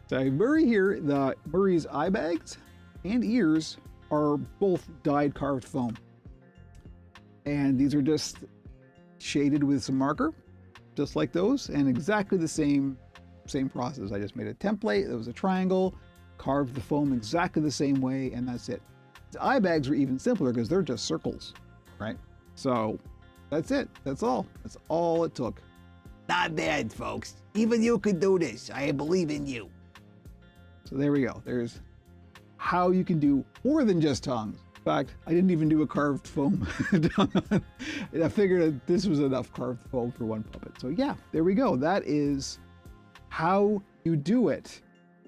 So Murray here, Murray's eye bags and ears are both dyed carved foam. And these are just shaded with some marker, just like those, and exactly the same process. I just made a template that was a triangle, carved the foam exactly the same way, and that's it. The eye bags were even simpler because they're just circles, right? So that's it. That's all. That's all it took. Not bad, folks. Even you can do this. I believe in you. So there we go. There's how you can do more than just tongues. In fact, I didn't even do a carved foam tongue. I figured that this was enough carved foam for one puppet. So yeah, there we go. That is how you do it.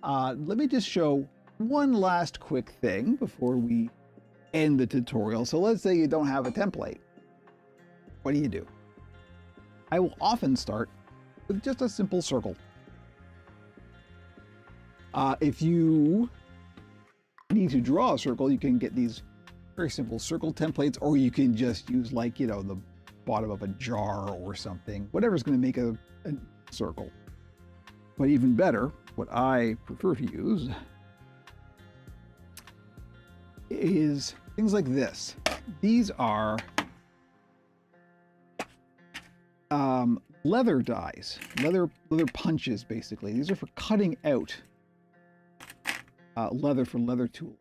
Let me just show one last quick thing before we end the tutorial. So let's say you don't have a template. What do? I will often start with just a simple circle. If you need to draw a circle, you can get these very simple circle templates, or you can just use like, the bottom of a jar or something, whatever's going to make a circle. But even better, what I prefer to use is things like this. These are leather dies, leather punches, basically. These are for cutting out leather for leather tool.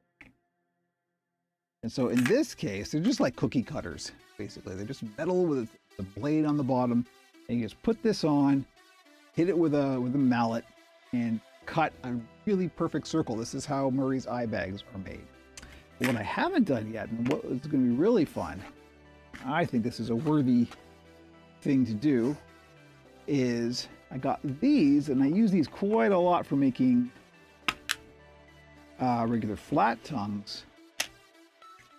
And so in this case, they're just like cookie cutters, basically. They're just metal with the blade on the bottom, and you just put this on, hit it with a mallet, and cut a really perfect circle. This is how Murray's eye bags are made. But what I haven't done yet, and what is going to be really fun, I think this is a worthy thing to do, is I got these, and I use these quite a lot for making regular flat tongues.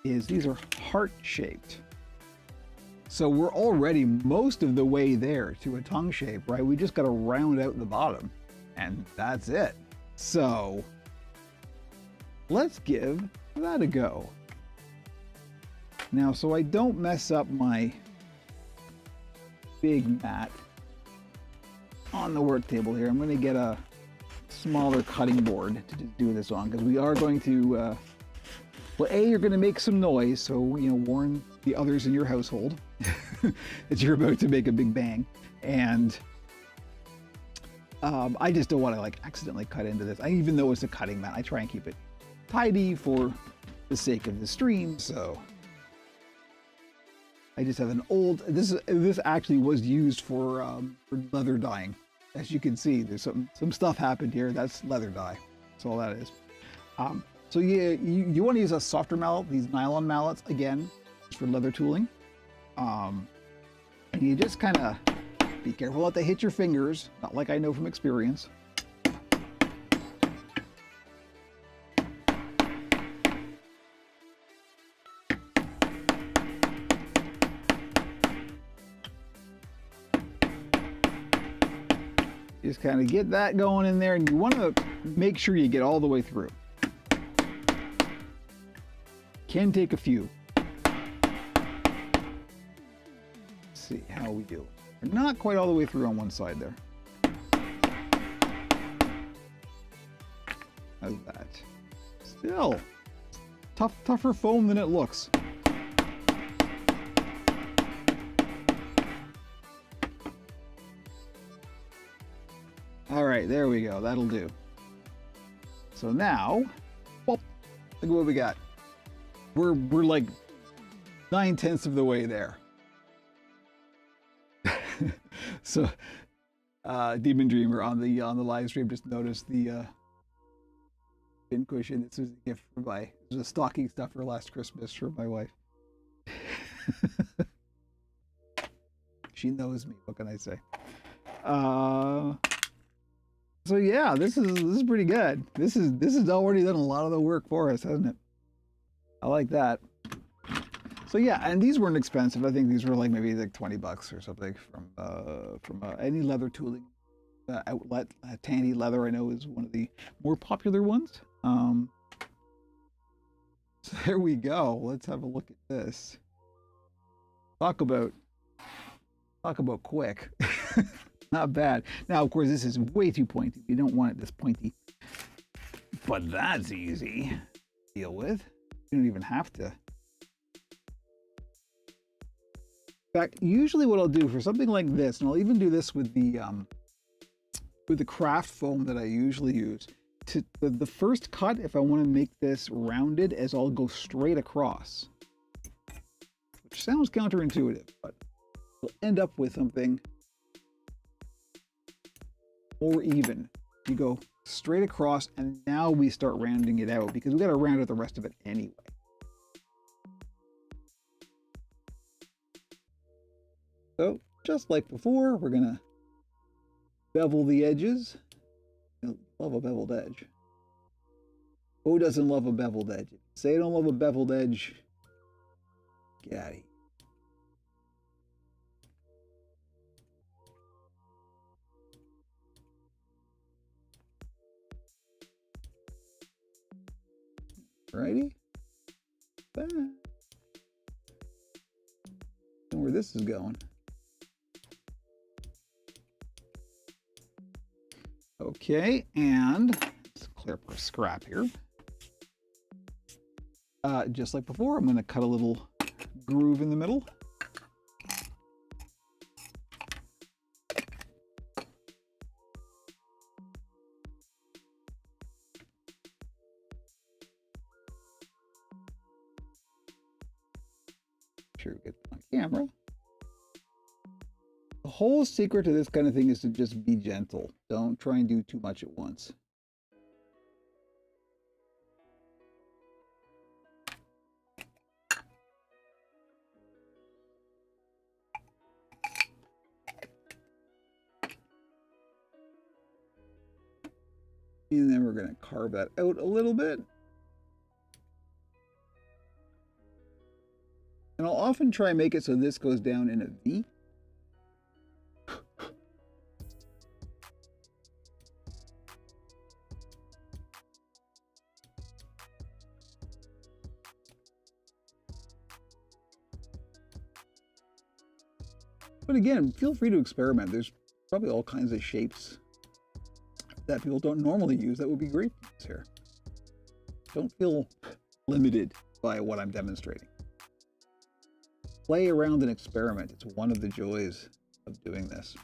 These are heart-shaped. So we're already most of the way there to a tongue shape, right? We just got to round out the bottom, and that's it. So let's give that a go. Now, so I don't mess up my big mat on the work table here, I'm going to get a smaller cutting board to do this on, because we are going to well, you're going to make some noise, so warn the others in your household that you're about to make a big bang. And I just don't want to accidentally cut into this. Even though it's a cutting mat, I try and keep it tidy for the sake of the stream. So I just have an old. This actually was used for leather dyeing. As you can see, there's some stuff happened here. That's leather dye. That's all that is. So you want to use a softer mallet, these nylon mallets, again, for leather tooling. And you just kind of be careful not to hit your fingers, not like I know from experience. Just kind of get that going in there, and you want to make sure you get all the way through. Can take a few. Let's see how we do. We're not quite all the way through on one side there. How's that? Just Still, tougher foam than it looks. All right, there we go. That'll do. So now, well, look at what we got. We're like 9/10 of the way there. So, Demon Dreamer on the live stream just noticed the pin cushion. This was a gift for this was a stocking stuffer last Christmas for my wife. She knows me. What can I say? So yeah, this is pretty good. This has already done a lot of the work for us, hasn't it? I like that. So yeah, and these weren't expensive. I think these were like maybe like $20 or something from any leather tooling outlet. Tandy Leather, I know, is one of the more popular ones. So there we go. Let's have a look at this. Talk about quick. Not bad. Now, of course, this is way too pointy. You don't want it this pointy. But that's easy to deal with. You don't even have to. In fact, usually what I'll do for something like this, and I'll even do this with the craft foam that I usually use, to the first cut, if I want to make this rounded, is I'll go straight across. Which sounds counterintuitive, but we'll end up with something more even. You go straight across, and now we start rounding it out because we got to round out the rest of it anyway. So just like before, we're gonna bevel the edges. I love a beveled edge. Who doesn't love a beveled edge? If you say you don't love a beveled edge, get out of here. Righty. And where this is going. Okay, and let's clear up our scrap here. Just like before, I'm going to cut a little groove in the middle. Sure, get on camera. The whole secret to this kind of thing is to just be gentle. Don't try and do too much at once. And then we're going to carve that out a little bit. And I'll often try and make it so this goes down in a V. But again, feel free to experiment. There's probably all kinds of shapes that people don't normally use that would be great here. Don't feel limited by what I'm demonstrating. Play around and experiment. It's one of the joys of doing this.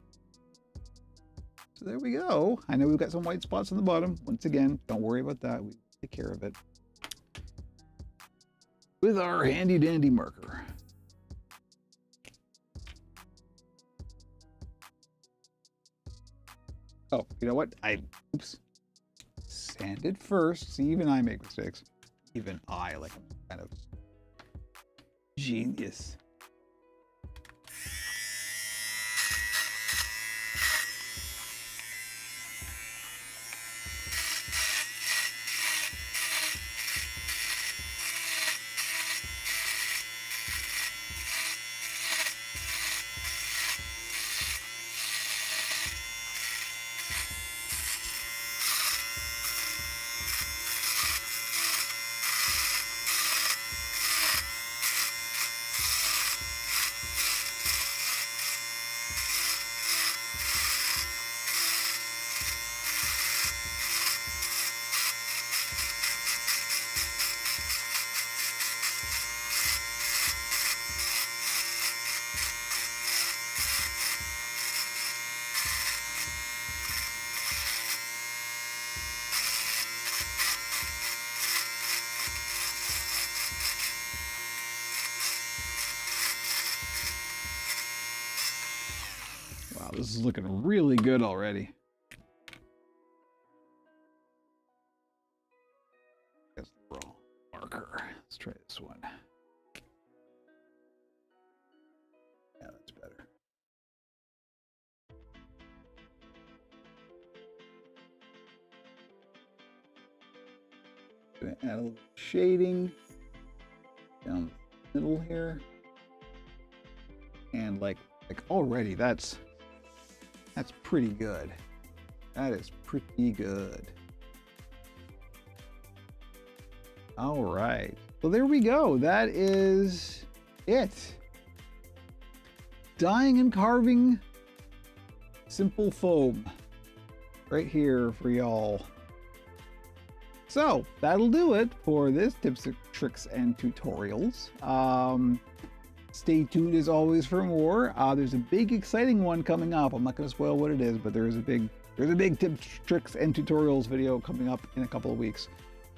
So there we go. I know we've got some white spots on the bottom. Once again, don't worry about that. We take care of it with our handy dandy marker. Oh, you know what? Oops. Sanded first. See, even I make mistakes. Even I, like, I'm kind of genius. Wow, this is looking really good already. That's the wrong marker. Let's try this one. Yeah, that's better. Gonna add a little shading down the middle here. And like already that's pretty good. That is pretty good. All right. Well, there we go. That is it. Dyeing and carving simple foam right here for y'all. So that'll do it for this tips, tricks, and tutorials. Stay tuned as always for more. There's a big exciting one coming up. I'm not going to spoil what it is, but there's a big tips, tricks, and tutorials video coming up in a couple of weeks.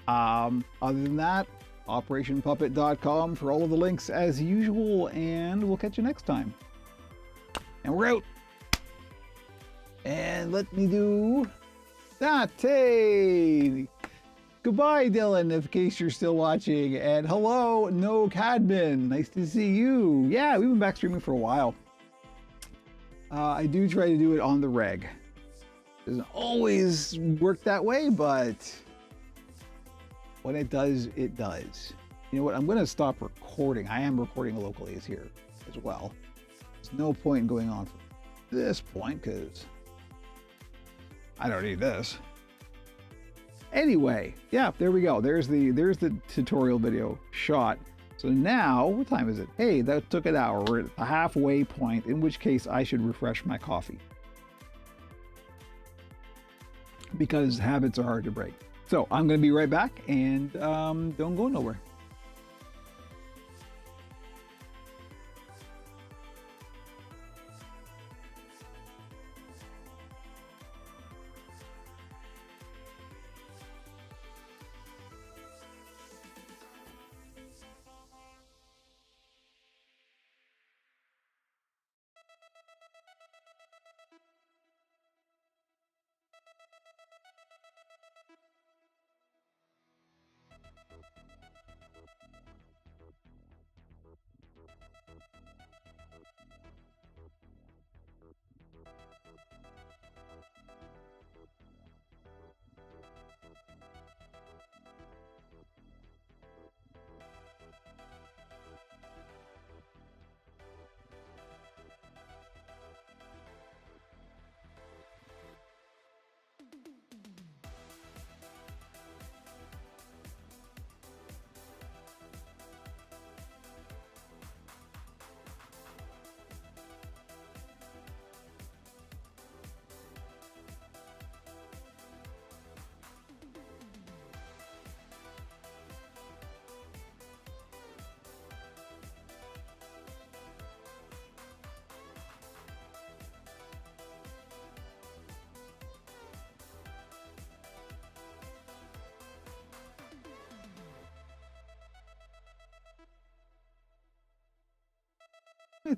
Other than that, OperationPuppet.com for all of the links as usual, and we'll catch you next time. And we're out. And let me do that. Hey! Goodbye, Dylan, in case you're still watching. And hello, No Cadman. Nice to see you. Yeah, we've been back streaming for a while. I do try to do it on the reg. Doesn't always work that way, but when it does, it does. You know what? I'm going to stop recording. I am recording locally here as well. There's no point in going on from this point because I don't need this. Anyway, yeah, there we go. There's the tutorial video shot. So now, what time is it? Hey, that took an hour. We're at the halfway point, in which case I should refresh my coffee. Because habits are hard to break. So I'm going to be right back, and don't go nowhere.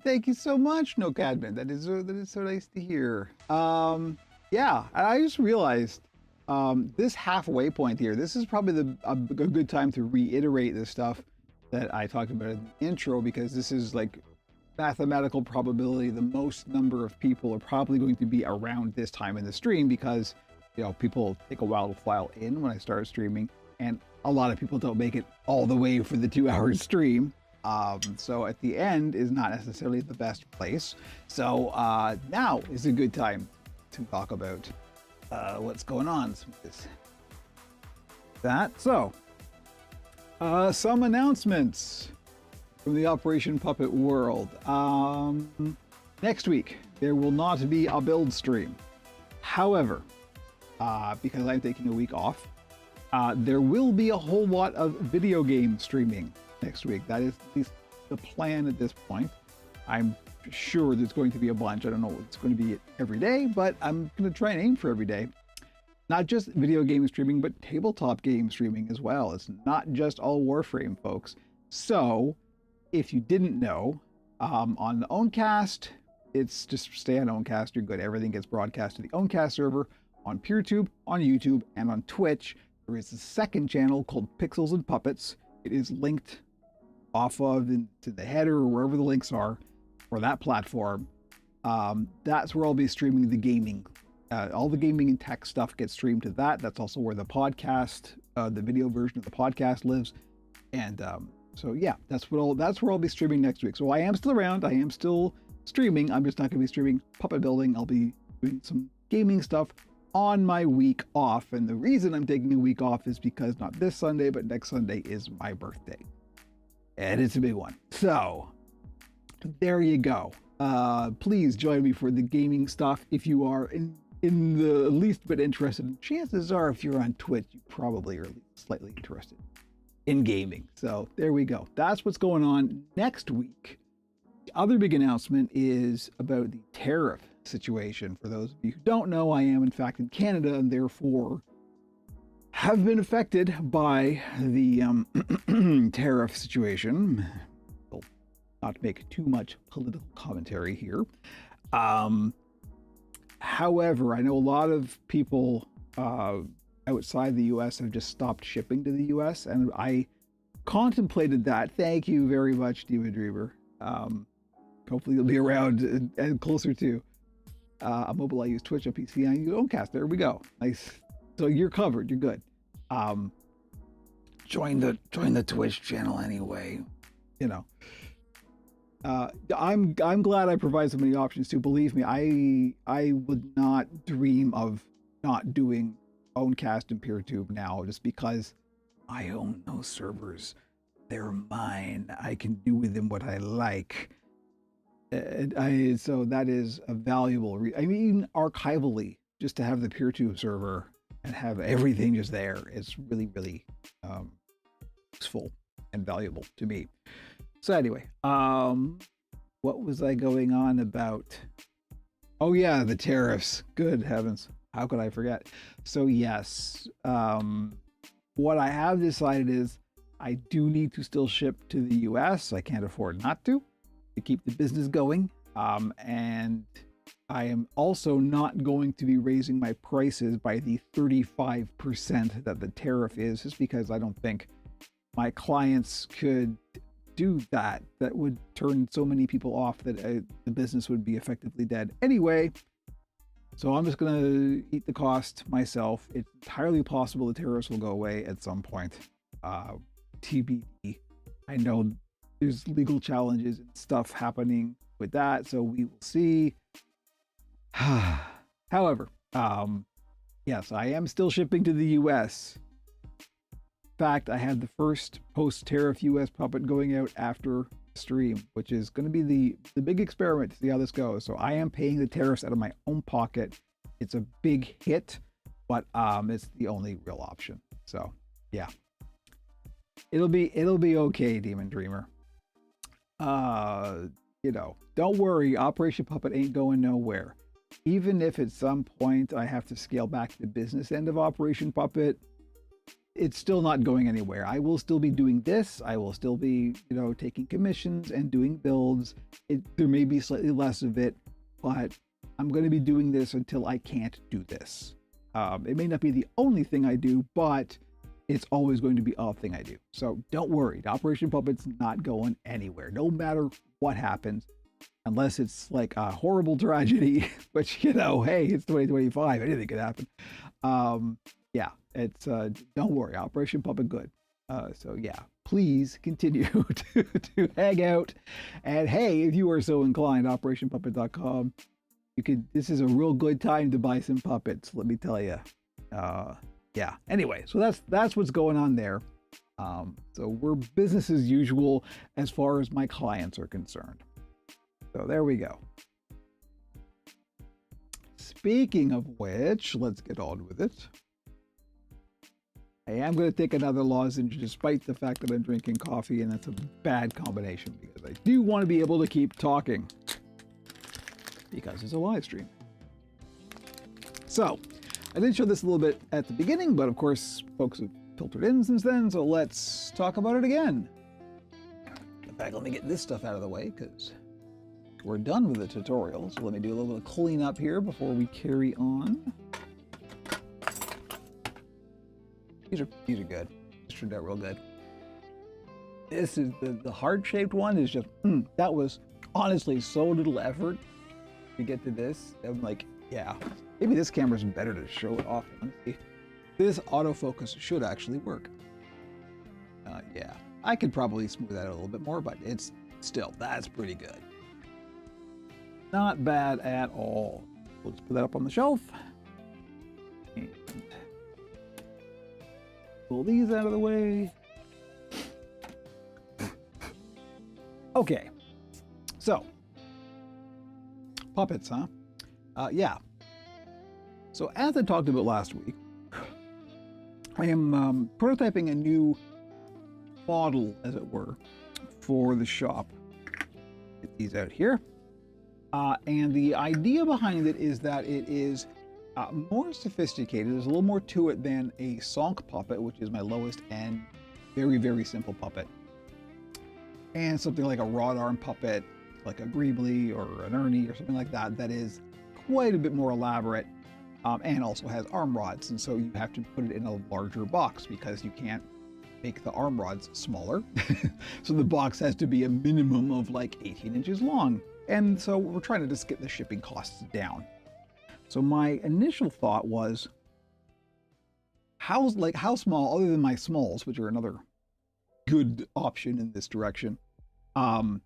Thank you so much, No Cadman. That is so nice to hear. Yeah, I just realized this halfway point here. This is probably a good time to reiterate the stuff that I talked about in the intro, because this is like mathematical probability. The most number of people are probably going to be around this time in the stream, because people take a while to file in when I start streaming, and a lot of people don't make it all the way for the 2-hour stream. So at the end is not necessarily the best place. So now is a good time to talk about what's going on with that. So some announcements from the Operation Puppet world. Next week, there will not be a build stream. However, because I'm taking a week off, there will be a whole lot of video game streaming next week. That is at least the plan at this point. I'm sure there's going to be a bunch. I don't know if it's going to be every day, but I'm going to try and aim for every day. Not just video game streaming, but tabletop game streaming as well. It's not just all Warframe, folks. So if you didn't know, on the Owncast, it's just stay on Owncast, you're good. Everything gets broadcast to the Owncast server on PeerTube, on YouTube, and on Twitch. There is a second channel called Pixels and Puppets. It is linked off of to the header or wherever the links are for that platform. That's where I'll be streaming the gaming. All the gaming and tech stuff gets streamed to that. That's also where the podcast, the video version of the podcast lives. And so yeah, that's where I'll be streaming next week. So I am still around. I am still streaming. I'm just not going to be streaming puppet building. I'll be doing some gaming stuff on my week off. And the reason I'm taking a week off is because not this Sunday, but next Sunday is my birthday. And it's a big one. So there you go. Please join me for the gaming stuff. If you are in the least bit interested, chances are if you're on Twitch, you probably are slightly interested in gaming. So there we go. That's what's going on next week. The other big announcement is about the tariff situation. For those of you who don't know, I am in fact in Canada and therefore have been affected by the tariff situation. Well, not to make too much political commentary here. However, I know a lot of people outside the US have just stopped shipping to the US, and I contemplated that. Thank you very much, Demon Dreamer. Hopefully you'll be around and closer to. On mobile, I use Twitch, on PC, I use Owncast. There we go. Nice. So you're covered. You're good. Join the Twitch channel anyway. You know. I'm glad I provide so many options too. Believe me, I would not dream of not doing Owncast and PeerTube now, just because I own those servers. They're mine. I can do with them what I like. So that is a valuable. I mean, archivally, just to have the PeerTube server and have everything just there is really, really useful and valuable to me. So anyway, what was I going on about? Oh yeah, the tariffs. Good heavens. How could I forget? So yes, what I have decided is I do need to still ship to the US. I can't afford not to keep the business going. And I am also not going to be raising my prices by the 35% that the tariff is, just because I don't think my clients could do that. That would turn so many people off that the business would be effectively dead anyway. So I'm just going to eat the cost myself. It's entirely possible the tariffs will go away at some point. TBD. I know there's legal challenges and stuff happening with that, so we will see. However, yes, I am still shipping to the US. In fact, I had the first post-tariff US puppet going out after stream, which is going to be the big experiment to see how this goes. So I am paying the tariffs out of my own pocket. It's a big hit, but it's the only real option. So yeah, it'll be okay, Demon Dreamer. You know, don't worry, Operation Puppet ain't going nowhere. Even if at some point I have to scale back the business end of Operation Puppet, it's still not going anywhere. I will still be doing this. I will still be, you know, taking commissions and doing builds. There may be slightly less of it, but I'm going to be doing this until I can't do this. It may not be the only thing I do, but it's always going to be a thing I do. So don't worry. Operation Puppet's not going anywhere, no matter what happens, unless it's like a horrible tragedy, which, you know, hey, it's 2025. Anything could happen. Yeah, it's don't worry, Operation Puppet good. So yeah, please continue to hang out. And hey, if you are so inclined, operationpuppet.com, this is a real good time to buy some puppets, let me tell you. Yeah, anyway, so that's what's going on there. So we're business as usual as far as my clients are concerned. So there we go. Speaking of which, let's get on with it. I am going to take another lozenge despite the fact that I'm drinking coffee, and that's a bad combination because I do want to be able to keep talking because it's a live stream. So I did show this a little bit at the beginning, but of course folks have filtered in since then, so let's talk about it again. In fact, let me get this stuff out of the way because we're done with the tutorial. So let me do a little bit of cleanup here before we carry on. These are good. These turned out real good. This is the heart-shaped one is just, that was honestly so little effort to get to this. I'm like, yeah, maybe this camera's better to show it off. Honestly. This autofocus should actually work. Yeah, I could probably smooth that out a little bit more, but it's still, that's pretty good. Not bad at all. Let's put that up on the shelf. And pull these out of the way. Okay, so puppets, huh? Yeah. So as I talked about last week, I am prototyping a new model, as it were, for the shop. Get these out here. And the idea behind it is that it is more sophisticated. There's a little more to it than a Sonk puppet, which is my lowest end, very, very simple puppet. And something like a rod arm puppet, like a Greebly or an Ernie or something like that, that is quite a bit more elaborate and also has arm rods. And so you have to put it in a larger box because you can't make the arm rods smaller. So the box has to be a minimum of like 18 inches long. And so we're trying to just get the shipping costs down. So my initial thought was, how small, other than my smalls, which are another good option in this direction, how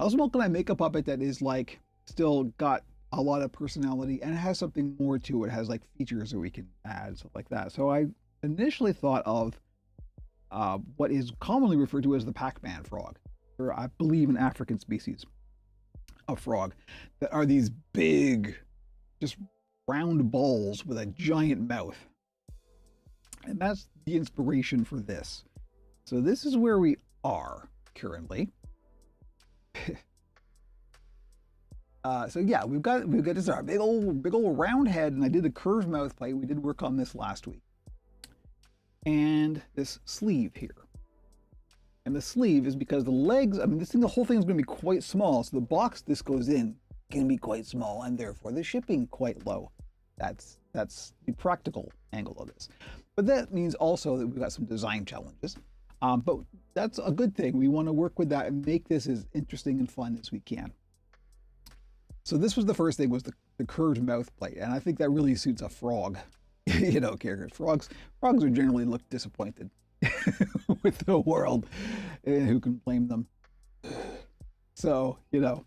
small can I make a puppet that is like still got a lot of personality and it has something more to it, has like features that we can add, stuff like that. So I initially thought of what is commonly referred to as the Pac-Man frog, or I believe an African species of frog, that are these big, just round balls with a giant mouth. And that's the inspiration for this. So this is where we are currently. So yeah, we've got this our big old round head, and I did a curved mouth plate. We did work on this last week. And this sleeve here. And the sleeve is because the legs, I mean, the whole thing is going to be quite small. So the box this goes in can be quite small, and therefore the shipping quite low. That's the practical angle of this. But that means also that we've got some design challenges. But that's a good thing. We want to work with that and make this as interesting and fun as we can. So this was the first thing, was the curved mouth plate. And I think that really suits a frog, you know, character. Frogs are generally look disappointed with the world. Who can blame them? So, you know.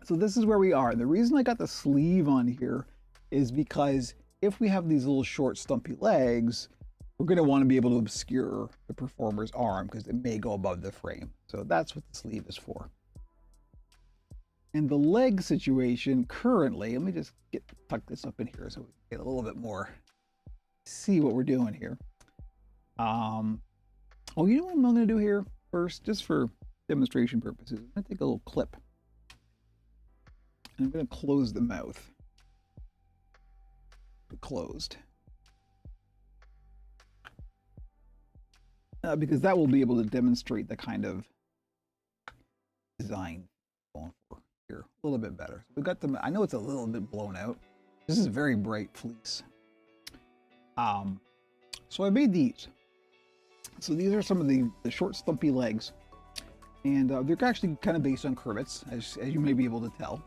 So this is where we are. The reason I got the sleeve on here is because if we have these little short stumpy legs, we're going to want to be able to obscure the performer's arm because it may go above the frame. So that's what the sleeve is for. And the leg situation currently, let me just tuck this up in here so we can get a little bit more, see what we're doing here. Oh, you know what I'm going to do here first, just for demonstration purposes? I'm going to take a little clip. And I'm going to close the mouth. Closed. Because that will be able to demonstrate the kind of design going for here a little bit better. We've got them. I know it's a little bit blown out. This is very bright fleece. So I made these. So these are some of the short stumpy legs, and they're actually kind of based on Kermit's, as you may be able to tell.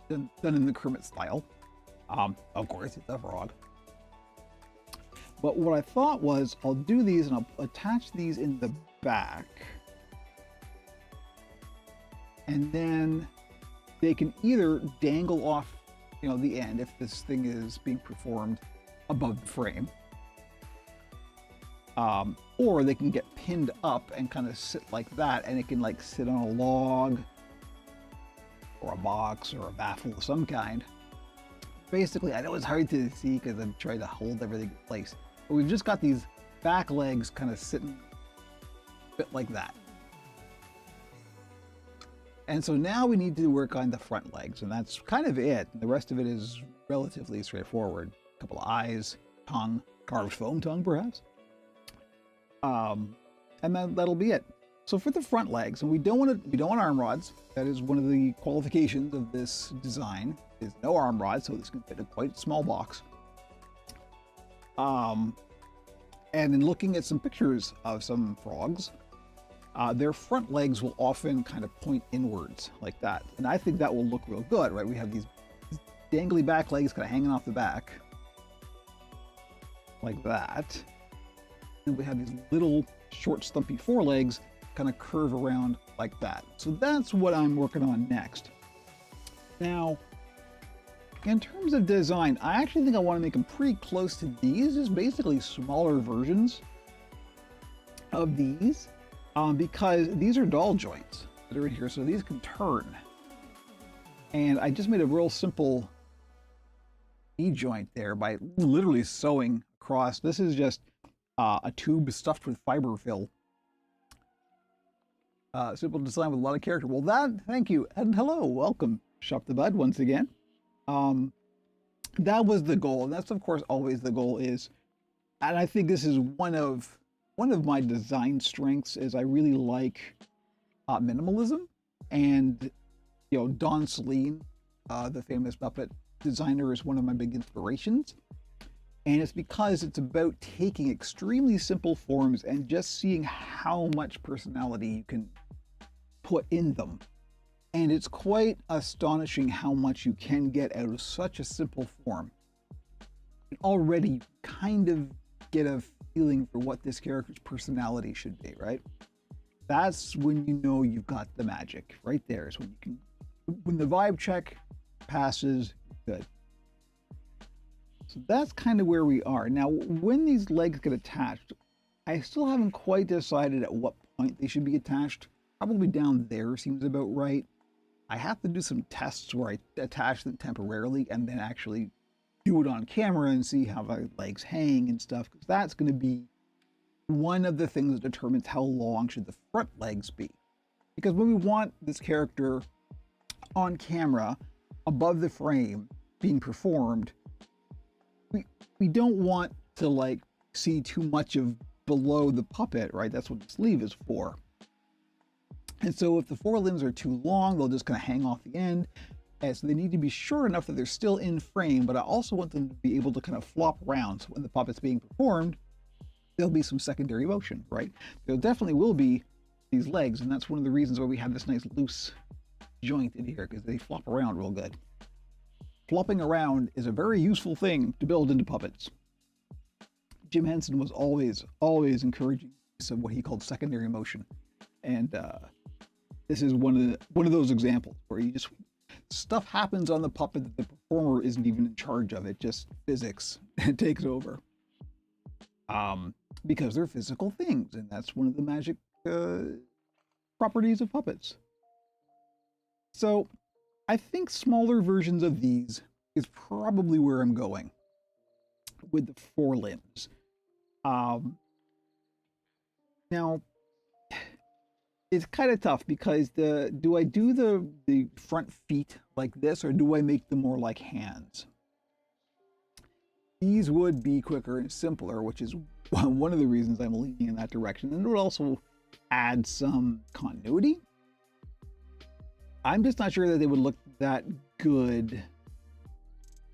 Done in the Kermit style. Of course, it's a frog. But what I thought was, I'll do these and I'll attach these in the back. And then they can either dangle off, you know, the end if this thing is being performed above the frame. Or they can get pinned up and kind of sit like that, and it can like sit on a log or a box or a baffle of some kind. Basically, I know it's hard to see because I'm trying to hold everything in place. But we've just got these back legs kind of sitting a bit like that. And so now we need to work on the front legs, and that's kind of it. The rest of it is relatively straightforward. A couple of eyes, tongue, carved foam tongue perhaps. And that'll be it. So for the front legs, and we don't want arm rods. That is one of the qualifications of this design, is no arm rods, so this can fit a quite small box. And in looking at some pictures of some frogs, their front legs will often kind of point inwards like that. And I think that will look real good, right? We have these dangly back legs kind of hanging off the back like that. And we have these little short stumpy forelegs kind of curve around like that. So that's what I'm working on next. Now, in terms of design, I actually think I want to make them pretty close to these, just basically smaller versions of these, because these are doll joints that are in here, so these can turn. And I just made a real simple knee joint there by literally sewing across. This is just a tube stuffed with fiber fill. Simple design with a lot of character. Well, thank you, and hello, welcome, Shop the Bud once again. That was the goal, and that's of course always the goal is, and I think this is one of my design strengths is I really like minimalism, and you know, Don Sahlin, the famous Muppet designer, is one of my big inspirations. And it's because it's about taking extremely simple forms and just seeing how much personality you can put in them. And it's quite astonishing how much you can get out of such a simple form. And already you kind of get a feeling for what this character's personality should be, right? That's when you know you've got the magic. Right there is when you can, when the vibe check passes, good. So that's kind of where we are. Now, when these legs get attached, I still haven't quite decided at what point they should be attached. Probably down there seems about right. I have to do some tests where I attach them temporarily and then actually do it on camera and see how the legs hang and stuff, because that's going to be one of the things that determines how long should the front legs be. Because when we want this character on camera above the frame being performed, we don't want to like see too much of below the puppet, right? That's what the sleeve is for. And so if the forelimbs are too long, they'll just kind of hang off the end. And so they need to be short enough that they're still in frame, but I also want them to be able to kind of flop around. So when the puppet's being performed, there'll be some secondary motion, right? There definitely will be these legs, and that's one of the reasons why we have this nice loose joint in here, because they flop around real good. Flopping around is a very useful thing to build into puppets. Jim Henson was always encouraging use of what he called secondary motion, and this is one of those examples where you just stuff happens on the puppet that the performer isn't even in charge of. It just physics takes over, because they're physical things, and that's one of the magic properties of puppets. So I think smaller versions of these is probably where I'm going with the forelimbs. Now, it's kind of tough because do I do the front feet like this, or do I make them more like hands? These would be quicker and simpler, which is one of the reasons I'm leaning in that direction, and it would also add some continuity. I'm just not sure that they would look that good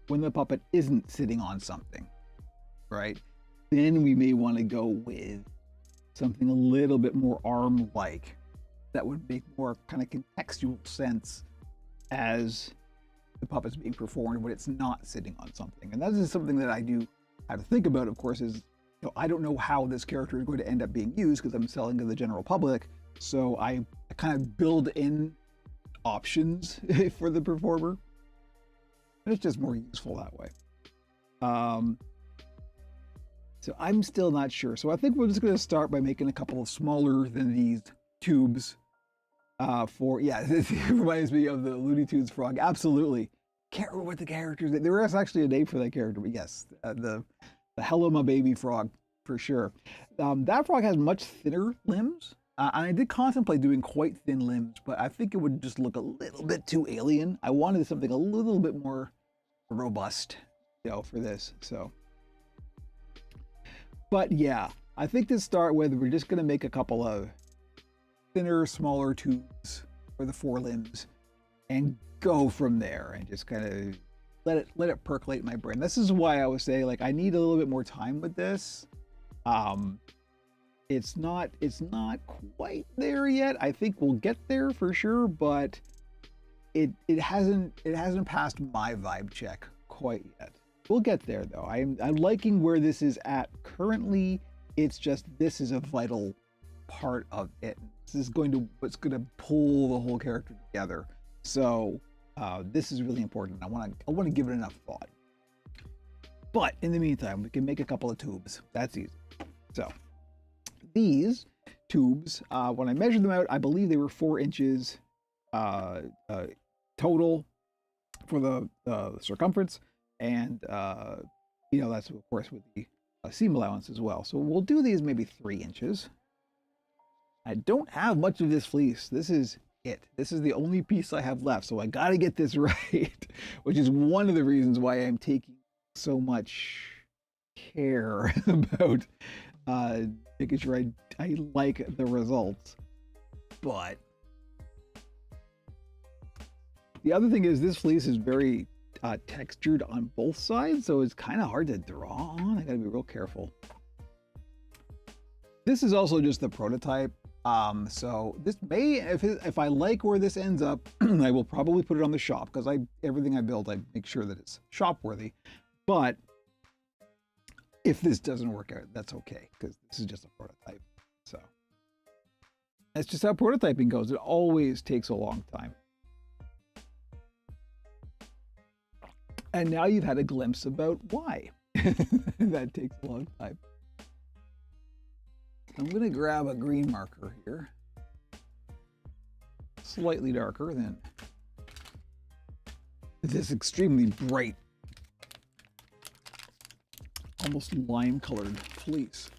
when the puppet isn't sitting on something, right? Then we may want to go with something a little bit more arm-like that would make more kind of contextual sense as the puppet's being performed when it's not sitting on something. And that is something that I do have to think about, of course, is, you know, I don't know how this character is going to end up being used because I'm selling to the general public. So I kind of build in options for the performer. It's just more useful that way. So I'm still not sure. So I think we're just going to start by making a couple of smaller than these tubes it reminds me of the Looney Tunes frog. Absolutely. Can't remember what the characters, there was actually a name for that character, but yes, the Hello My Baby frog, for sure. That frog has much thinner limbs. And I did contemplate doing quite thin limbs, but I think it would just look a little bit too alien. I wanted something a little bit more robust, you know, for this. So, but yeah, I think to start with, we're just going to make a couple of thinner, smaller tubes for the forelimbs and go from there and just kind of let it percolate in my brain. This is why I was saying, like, I need a little bit more time with this. It's not quite there yet. I think we'll get there for sure, but it hasn't passed my vibe check quite yet. We'll get there though. I'm liking where this is at currently. It's just, this is a vital part of it. This is what's going to pull the whole character together. So this is really important. I want to give it enough thought. But in the meantime, we can make a couple of tubes. That's easy. So these tubes, when I measured them out, I believe they were 4 inches total for the circumference, and you know, that's of course with the seam allowance as well. So we'll do these maybe 3 inches. I don't have much of this fleece. This is it. This is the only piece I have left, so I got to get this right, which is one of the reasons why I'm taking so much care about making sure I like the results. But the other thing is, this fleece is very textured on both sides, so it's kind of hard to draw on. I gotta be real careful. This is also just the prototype. So this may, if I like where this ends up, I will probably put it on the shop, because everything I build, I make sure that it's shop worthy. But if this doesn't work out, that's okay, because this is just a prototype. So that's just how prototyping goes. It always takes a long time. And now you've had a glimpse about why that takes a long time. I'm going to grab a green marker here, slightly darker than this extremely bright, almost lime-colored fleece.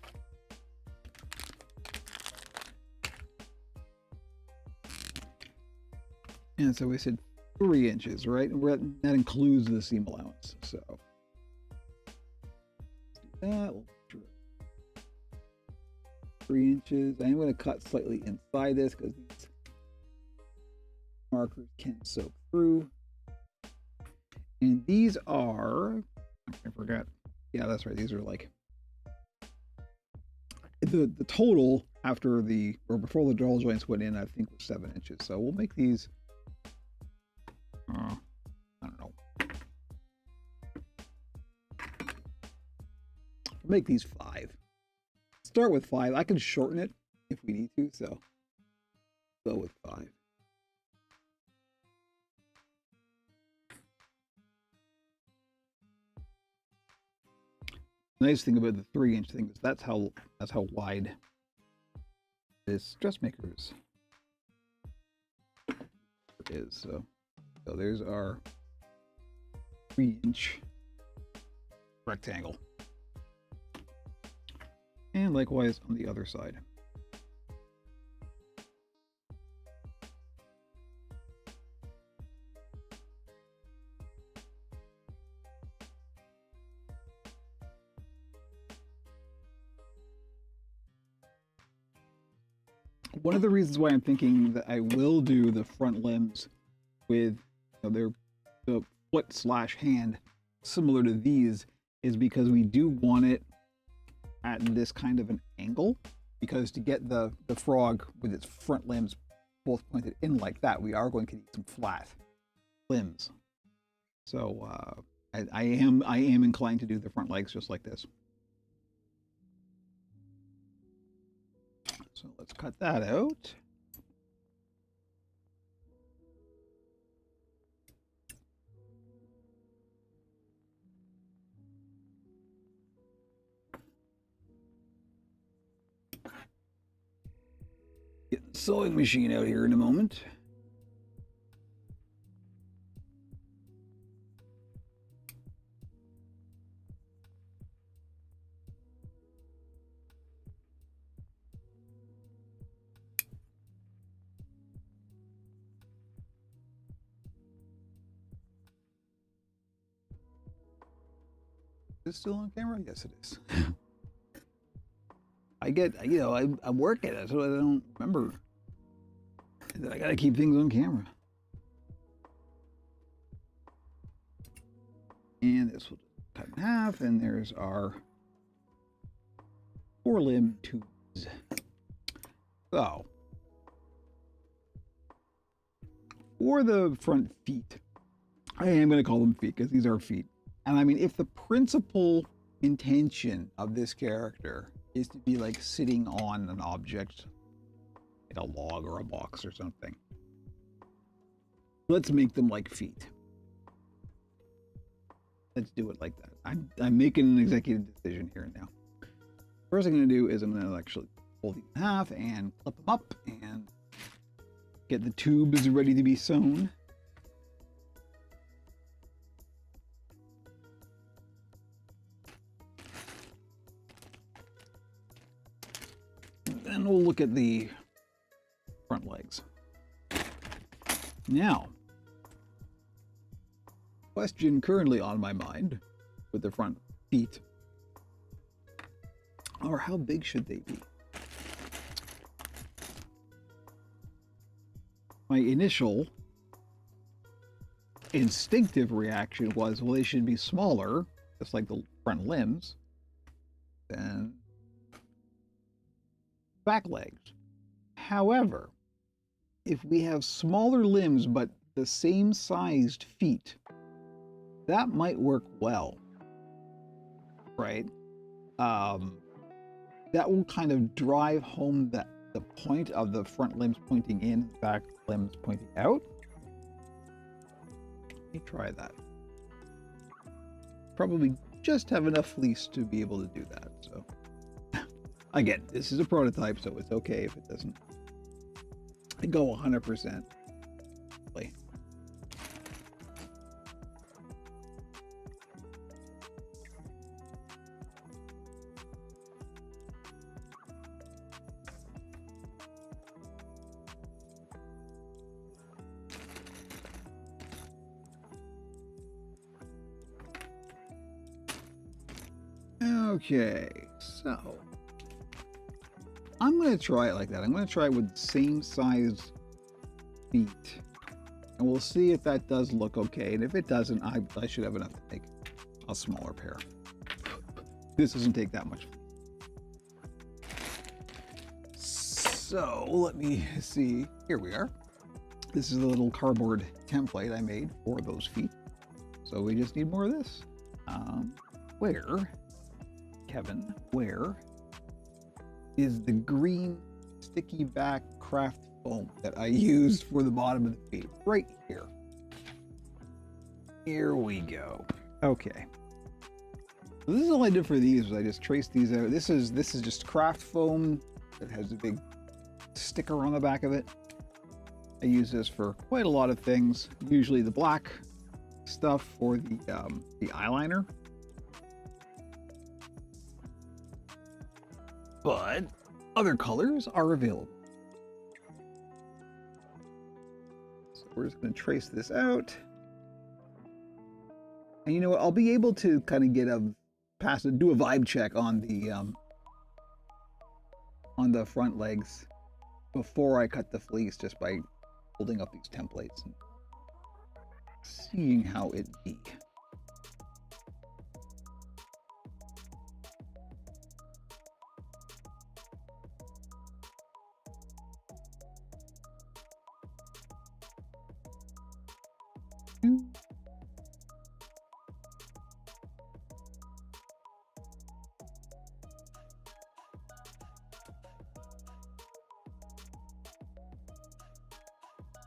And so we said 3 inches, right? And that includes the seam allowance. So let's do that. We'll 3 inches. I'm going to cut slightly inside this because these markers can soak through. And these are, I forgot. Yeah, that's right. These are like the total after before the drawl joints went in, I think was 7 inches. So we'll make these, I don't know. We'll make these 5. Start with 5. I can shorten it if we need to, so go with 5. The nice thing about the 3-inch thing is that's how wide this dressmaker's is. So there's our 3-inch rectangle. And likewise on the other side. One of the reasons why I'm thinking that I will do the front limbs with the foot/hand similar to these is because we do want it at this kind of an angle, because to get the frog with its front limbs both pointed in like that, we are going to need some flat limbs. So I am inclined to do the front legs just like this. So let's cut that out. Get the sewing machine out here in a moment. Is it still on camera? Yes, it is. I get, I'm working it, so I don't remember I gotta keep things on camera. And this will cut in half, and there's our 4-limb tubes. So, for the front feet, I am going to call them feet because these are feet. And I mean, if the principal intention of this character is to be like sitting on an object, like a log or a box or something, let's make them like feet. Let's do it like that. I'm making an executive decision here now. First thing I'm going to do is I'm going to actually fold these in half and clip them up and get the tubes ready to be sewn. Then we'll look at the front legs. Now, question currently on my mind with the front feet are how big should they be? My initial instinctive reaction was, well, they should be smaller, just like the front limbs, than back legs. However, if we have smaller limbs but the same sized feet, that might work well, right? That will kind of drive home the point of the front limbs pointing in, back limbs pointing out. Let me try that. Probably just have enough fleece to be able to do that. So again, this is a prototype, so it's okay if it doesn't go 100%. Okay, so I'm going to try it like that. I'm going to try it with the same size feet, and we'll see if that does look okay. And if it doesn't, I should have enough to make a smaller pair. This doesn't take that much. So let me see. Here we are. This is the little cardboard template I made for those feet. So we just need more of this. Kevin, where is the green sticky back craft foam that I used for the bottom of the feet? Right here. Here we go. Okay. So this is all I did for these, was I just traced these out. This is just craft foam that has a big sticker on the back of it. I use this for quite a lot of things. Usually the black stuff for the eyeliner. But other colors are available. So we're just going to trace this out. And you know what? I'll be able to kind of get do a vibe check on the front legs before I cut the fleece, just by holding up these templates and seeing how it be.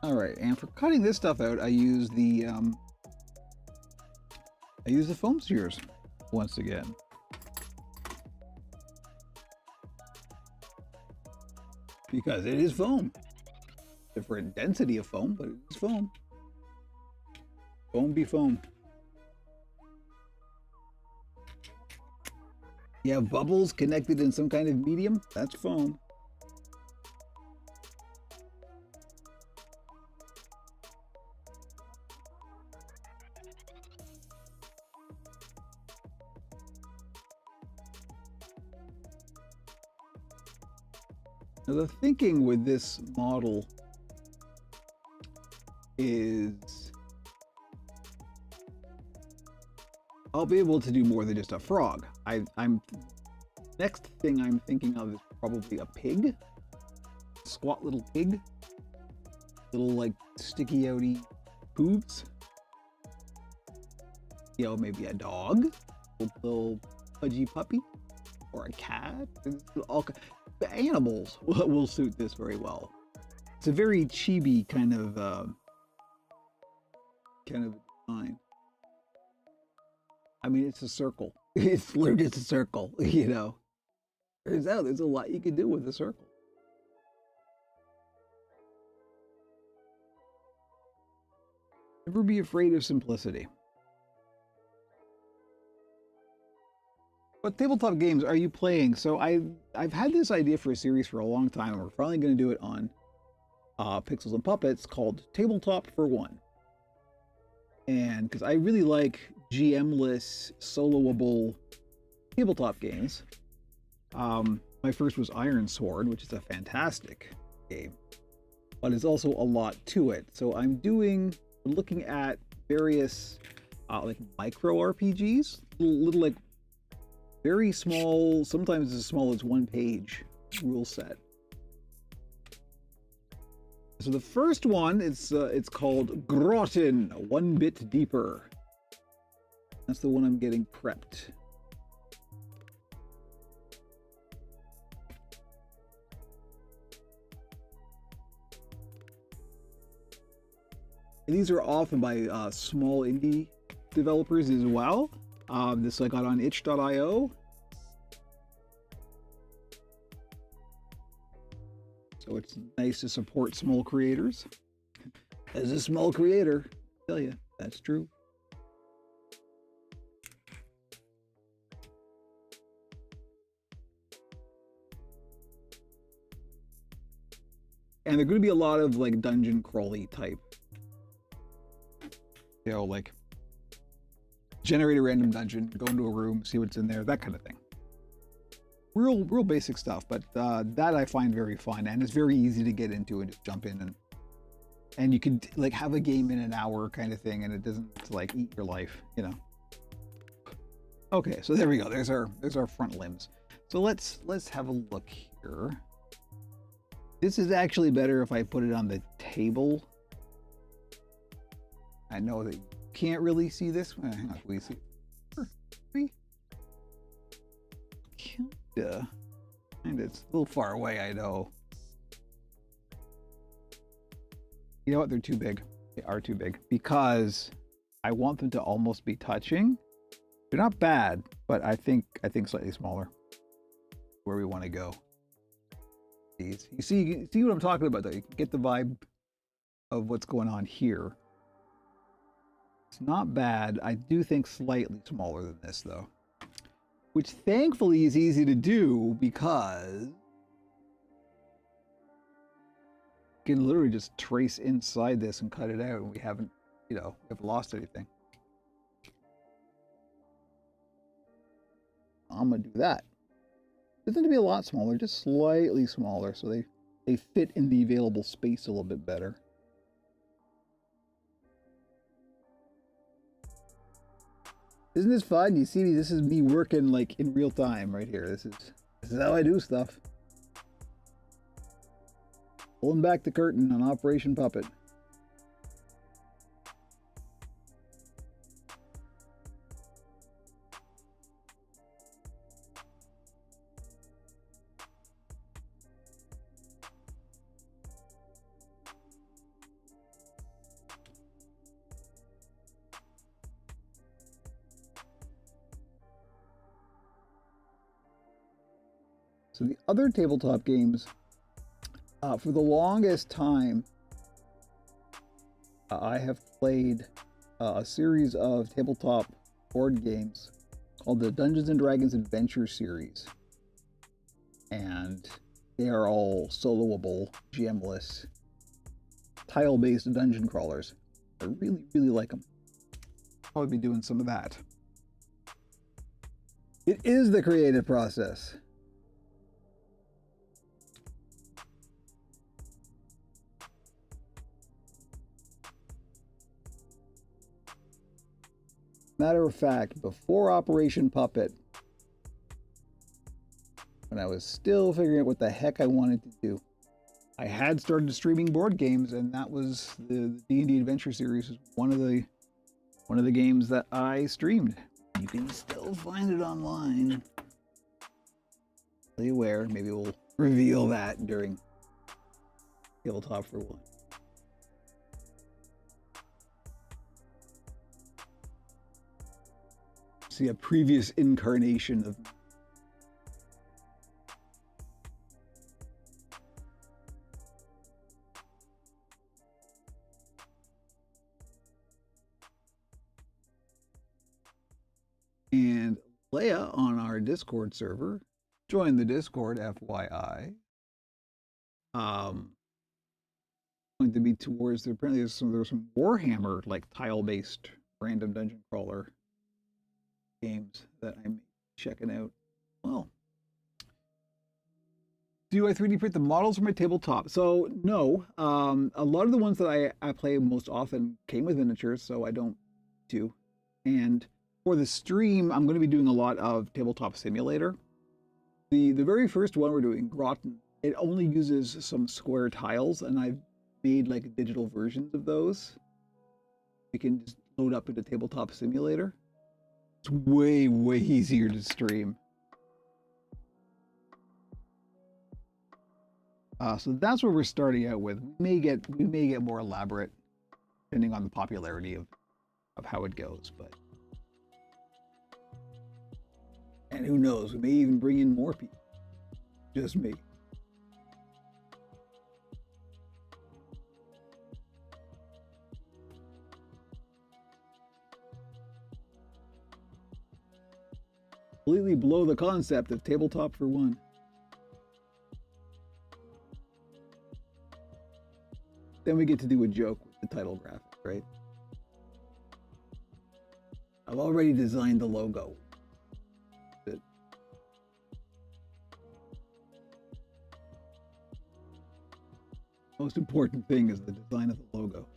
All right, and for cutting this stuff out, I use the foam shears once again. Because it is foam. Different density of foam, but it is foam. Foam be foam. You have bubbles connected in some kind of medium, that's foam. Now the thinking with this model is I'll be able to do more than just a frog. I'm next thing I'm thinking of is probably a pig, squat little pig, little like sticky outy boobs. You know, maybe a dog, little pudgy puppy, or a cat. All animals will suit this very well. It's a very chibi kind of design. I mean, it's a circle. It's literally just a circle, you know. Turns out there's a lot you can do with a circle. Never be afraid of simplicity. What tabletop games are you playing? So I've had this idea for a series for a long time, and we're finally going to do it on Pixels and Puppets, called Tabletop for One. And because I really like GM-less, soloable tabletop games. My first was Iron Sword, which is a fantastic game, but there's also a lot to it. So I'm looking at various like micro RPGs, little like very small, sometimes as small as 1 page rule set. So the first one, it's called Grotten, 1 Bit Deeper. That's the one I'm getting prepped. And these are often by small indie developers as well. This I got on itch.io. So it's nice to support small creators. As a small creator, I tell you, that's true. And there are going to be a lot of like dungeon crawly type, you know, like generate a random dungeon, go into a room, see what's in there, that kind of thing. Real basic stuff, but that I find very fun, and it's very easy to get into and just jump in, and you can like have a game in an hour kind of thing, and it doesn't like eat your life, you know. Okay, so there we go. There's our front limbs. So let's have a look here. This is actually better if I put it on the table. I know that you can't really see this. Hang on, we see. And it's a little far away, I know. You know what? They're too big. They are too big because I want them to almost be touching. They're not bad, but I think slightly smaller. Where we want to go. These, you see what I'm talking about, though. You can get the vibe of what's going on here. It's not bad. I do think slightly smaller than this, though. Which thankfully is easy to do because you can literally just trace inside this and cut it out, and we haven't lost anything. I'm gonna do that. It doesn't have to be a lot smaller, just slightly smaller, so they fit in the available space a little bit better. Isn't this fun? You see, this is me working like in real time right here. This is how I do stuff. Pulling back the curtain on Operation Puppet. So the other tabletop games, for the longest time, I have played a series of tabletop board games called the Dungeons and Dragons Adventure series. And they are all soloable, GM-less, tile-based dungeon crawlers. I really, really like them. Probably be doing some of that. It is the creative process. Matter of fact, before Operation Puppet, when I was still figuring out what the heck I wanted to do, I had started streaming board games, and that was the D&D Adventure Series was one of the games that I streamed. You can still find it online. Be aware, maybe we'll reveal that during Tabletop for One. See a previous incarnation of and Leia on our Discord server. Join the Discord, FYI. Going to be towards there. Apparently, there's some Warhammer like tile-based random dungeon crawler games that I'm checking out. Well, do I 3D print the models for my tabletop? So no, a lot of the ones that I play most often came with miniatures, so I don't do. And for the stream, I'm going to be doing a lot of Tabletop Simulator. The very first one we're doing, Groton, it only uses some square tiles, and I've made like digital versions of those. You can just load up into Tabletop Simulator. It's way, way easier to stream. So that's what we're starting out with. We may get more elaborate depending on the popularity of how it goes, but and who knows, we may even bring in more people. Just me. Completely blow the concept of Tabletop for One. Then we get to do a joke with the title graphic, right? I've already designed the logo. Most important thing is the design of the logo.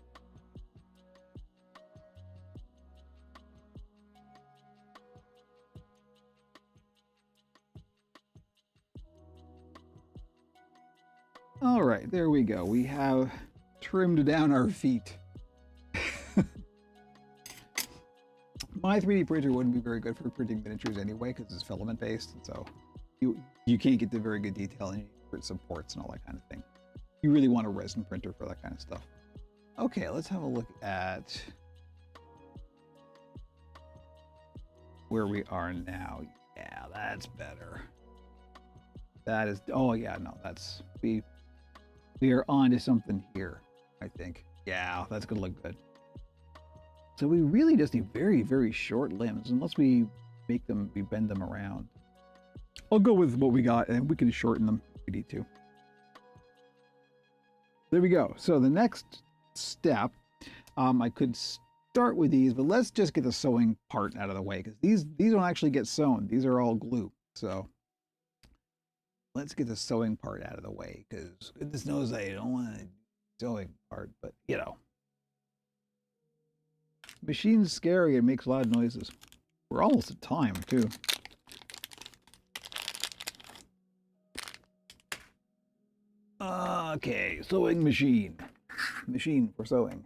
All right, there we go. We have trimmed down our feet. My 3D printer wouldn't be very good for printing miniatures anyway because it's filament based, and so you can't get the very good detail and you need supports and all that kind of thing. You really want a resin printer for that kind of stuff. Okay, let's have a look at where we are now. Yeah, that's better. That is, oh yeah, no, that's, we are on to something here, I think. Yeah, that's gonna look good. So we really just need very, very short limbs, unless we bend them around. I'll go with what we got, and we can shorten them if we need to. There we go. So the next step, I could start with these, but let's just get the sewing part out of the way, because these don't actually get sewn. These are all glue. So let's get the sewing part out of the way, because goodness knows I don't want the sewing part, but you know. Machine's scary. It makes loud noises. We're almost at time, too. Okay, sewing machine. Machine for sewing.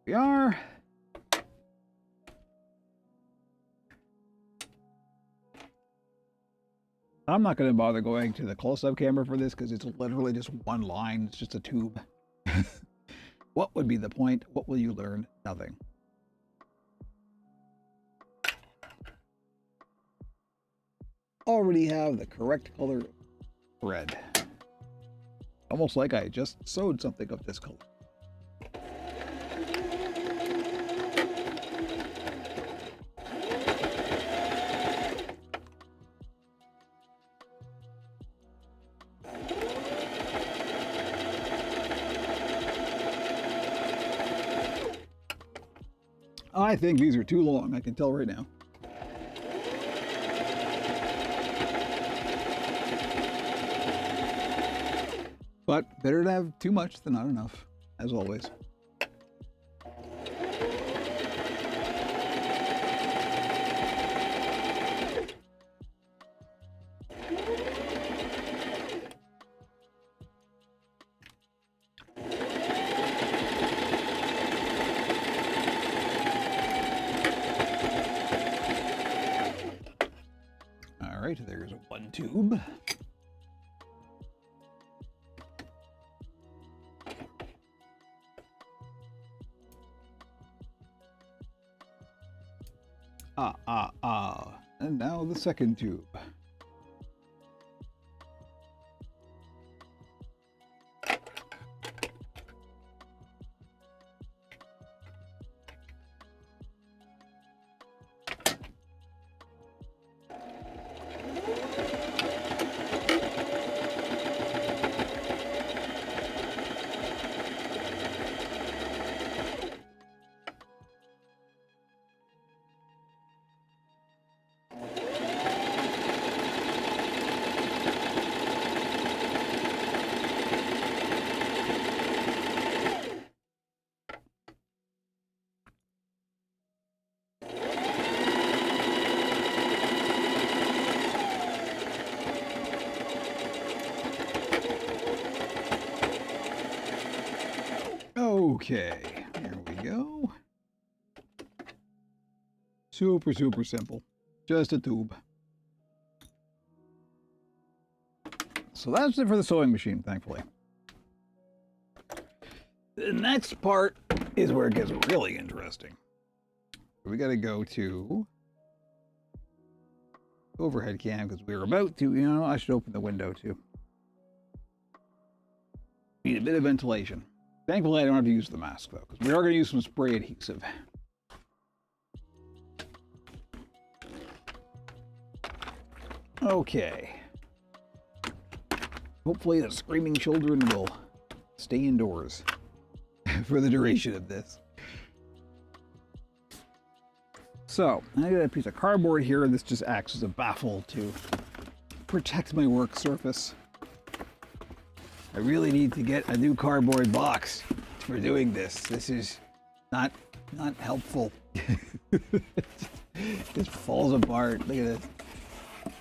We are. I'm not going to bother going to the close-up camera for this because it's literally just one line. It's just a tube. What would be the point? What will you learn? Nothing. Already have the correct color thread. Almost like I just sewed something of this color. I think these are too long, I can tell right now. But better to have too much than not enough, as always. one tube. And now the second tube. Okay, here we go. Super, super simple. Just a tube. So that's it for the sewing machine, thankfully. The next part is where it gets really interesting. We got to go to overhead cam because we're about to, you know, I should open the window too. Need a bit of ventilation. Thankfully, I don't have to use the mask, though, because we are going to use some spray adhesive. Okay. Hopefully, the screaming children will stay indoors for the duration of this. So, I got a piece of cardboard here, and this just acts as a baffle to protect my work surface. I really need to get a new cardboard box for doing this. This is not helpful. It just falls apart. Look at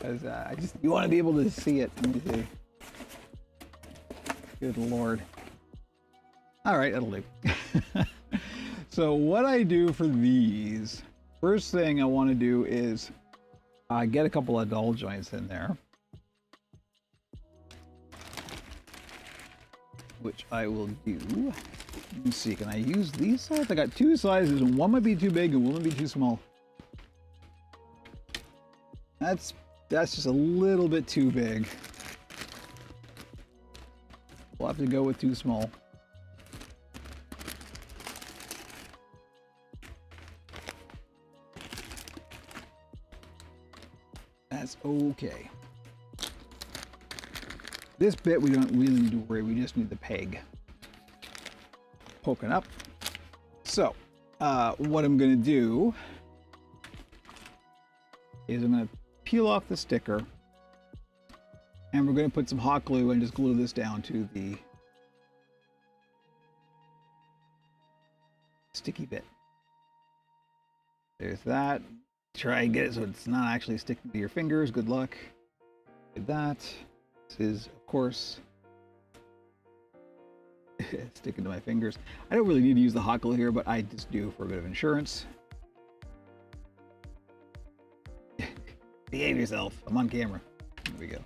this. You want to be able to see it. Let me see. Good Lord. All right, that'll do. So what I do for these, first thing I want to do is get a couple of dowel joints in there, which I will do. Let me see, can I use these sides? I got two sizes, and one might be too big and one might be too small. That's just a little bit too big. We'll have to go with too small. That's okay. This bit we don't really need to worry, we just need the peg poking up. So, what I'm gonna do is I'm gonna peel off the sticker and we're gonna put some hot glue and just glue this down to the sticky bit. There's that. Try and get it so it's not actually sticking to your fingers. Good luck. Did that. This is, of course, sticking to my fingers. I don't really need to use the hot glue here, but I just do for a bit of insurance. Behave yourself. I'm on camera. There we go.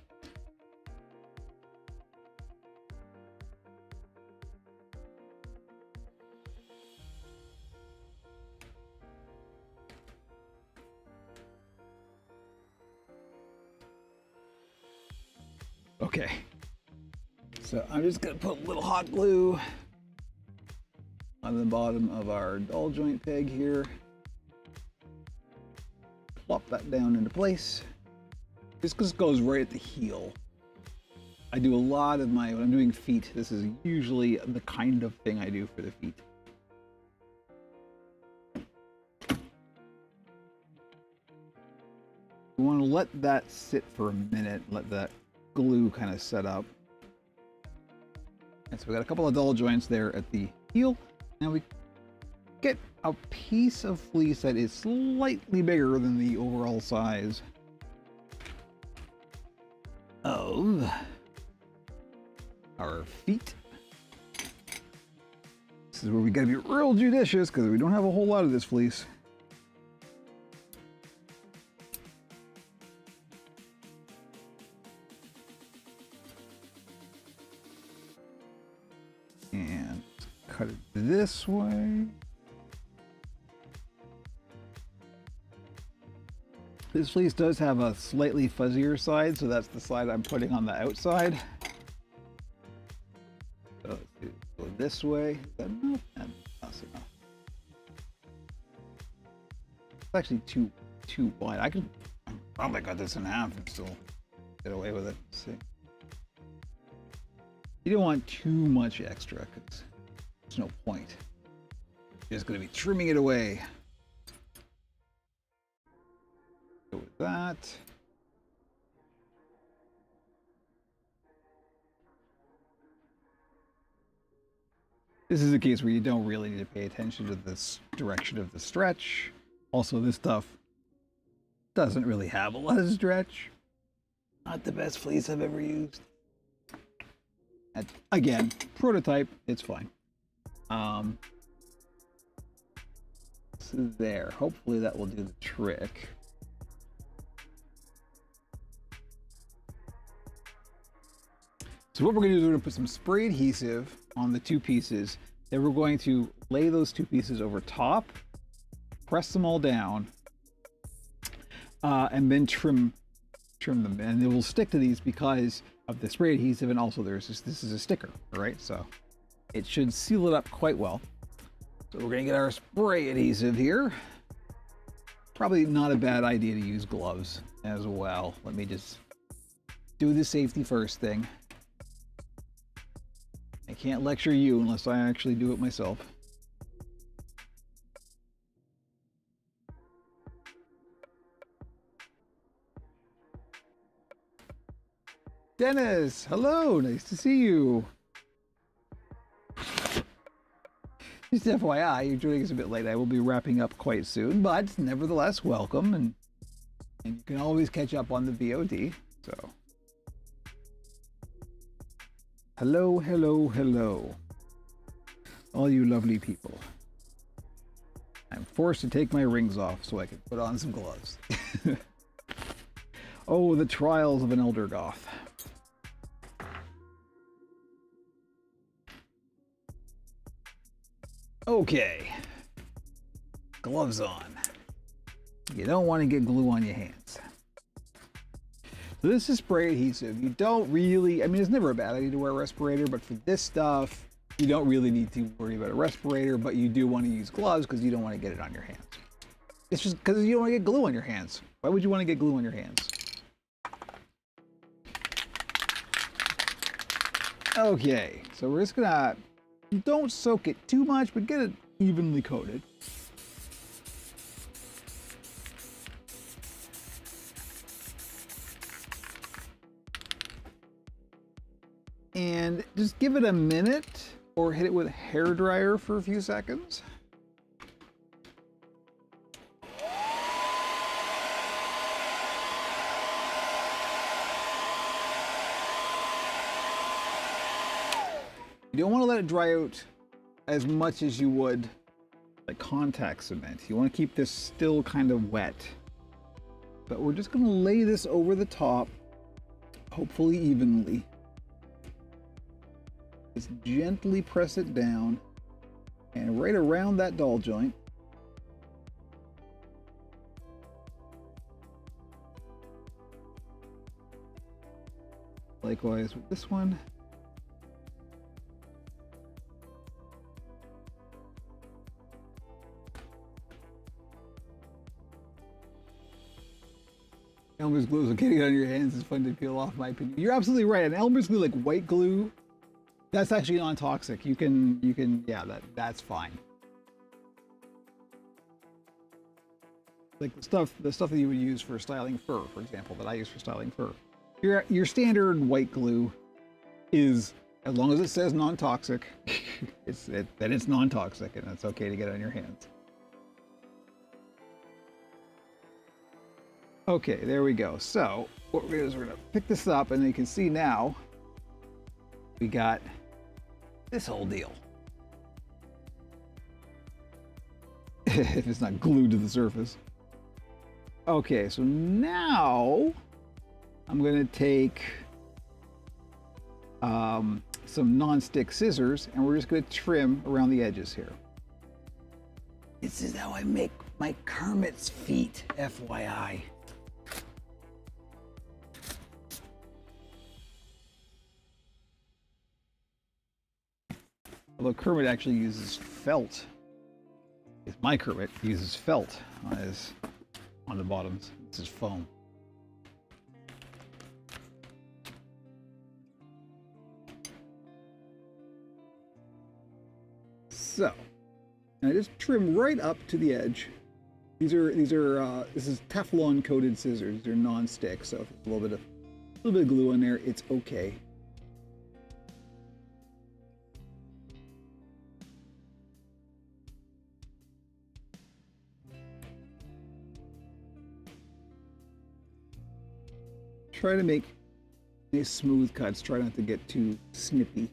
Okay, so I'm just gonna put a little hot glue on the bottom of our dowel joint peg here. Plop that down into place. This just goes right at the heel. I do a lot of when I'm doing feet, this is usually the kind of thing I do for the feet. You want to let that sit for a minute, let that glue kind of set up. And so we got a couple of dowel joints there at the heel. Now we get a piece of fleece that is slightly bigger than the overall size of our feet. This is where we gotta be real judicious because we don't have a whole lot of this fleece. cut it this way. This fleece does have a slightly fuzzier side, so that's the side I'm putting on the outside. So let's do, go this way. Is that enough? That's enough. It's actually too wide. I could probably cut this in half and still get away with it. Let's see. You don't want too much extra because there's no point. You're just going to be trimming it away. Go with that. This is a case where you don't really need to pay attention to this direction of the stretch. Also, this stuff doesn't really have a lot of stretch. Not the best fleece I've ever used. And again, prototype, it's fine. So there, hopefully that will do the trick. So what we're gonna do is we're gonna put some spray adhesive on the two pieces. Then we're going to lay those two pieces over top, press them all down, and then trim them. And it will stick to these because of the spray adhesive, and also this is a sticker, all right? So it should seal it up quite well. So we're gonna get our spray adhesive here. Probably not a bad idea to use gloves as well. Let me just do the safety first thing. I can't lecture you unless I actually do it myself. Dennis, hello, nice to see you. Just FYI, you're joining us a bit late. I will be wrapping up quite soon, but nevertheless, welcome, and you can always catch up on the VOD. So, hello, hello, hello, all you lovely people. I'm forced to take my rings off so I can put on some gloves. Oh, the trials of an elder goth. Okay, gloves on. You don't want to get glue on your hands. So this is spray adhesive. You don't really, I mean, it's never a bad idea to wear a respirator, but for this stuff, you don't really need to worry about a respirator, but you do want to use gloves because you don't want to get it on your hands. It's just because you don't want to get glue on your hands. Why would you want to get glue on your hands? Okay, so we're just gonna, don't soak it too much, but get it evenly coated. And just give it a minute or hit it with a hairdryer for a few seconds. You don't want to let it dry out as much as you would like contact cement. You want to keep this still kind of wet. But we're just going to lay this over the top, hopefully evenly. Just gently press it down and right around that doll joint. Likewise with this one. Elmer's glue is okay to get on your hands. It's fun to peel off, my opinion. You're absolutely right. And Elmer's glue, like white glue, that's actually non-toxic. You can, yeah, that's fine. Like the stuff that you would use for styling fur, for example, that I use for styling fur. Your standard white glue is, as long as it says non-toxic, then it's non-toxic, and it's okay to get on your hands. Okay, there we go. So what we're gonna do is we're gonna pick this up, and you can see now we got this whole deal. If it's not glued to the surface. Okay, so now I'm gonna take some non-stick scissors, and we're just going to trim around the edges here. This is how I make my Kermit's feet, FYI. Although Kermit actually uses felt. My Kermit uses felt on the bottoms. This is foam. So, and I just trim right up to the edge. This is Teflon coated scissors. They're non-stick, so if there's a little bit of glue on there, it's okay. Try to make nice smooth cuts. Try not to get too snippy.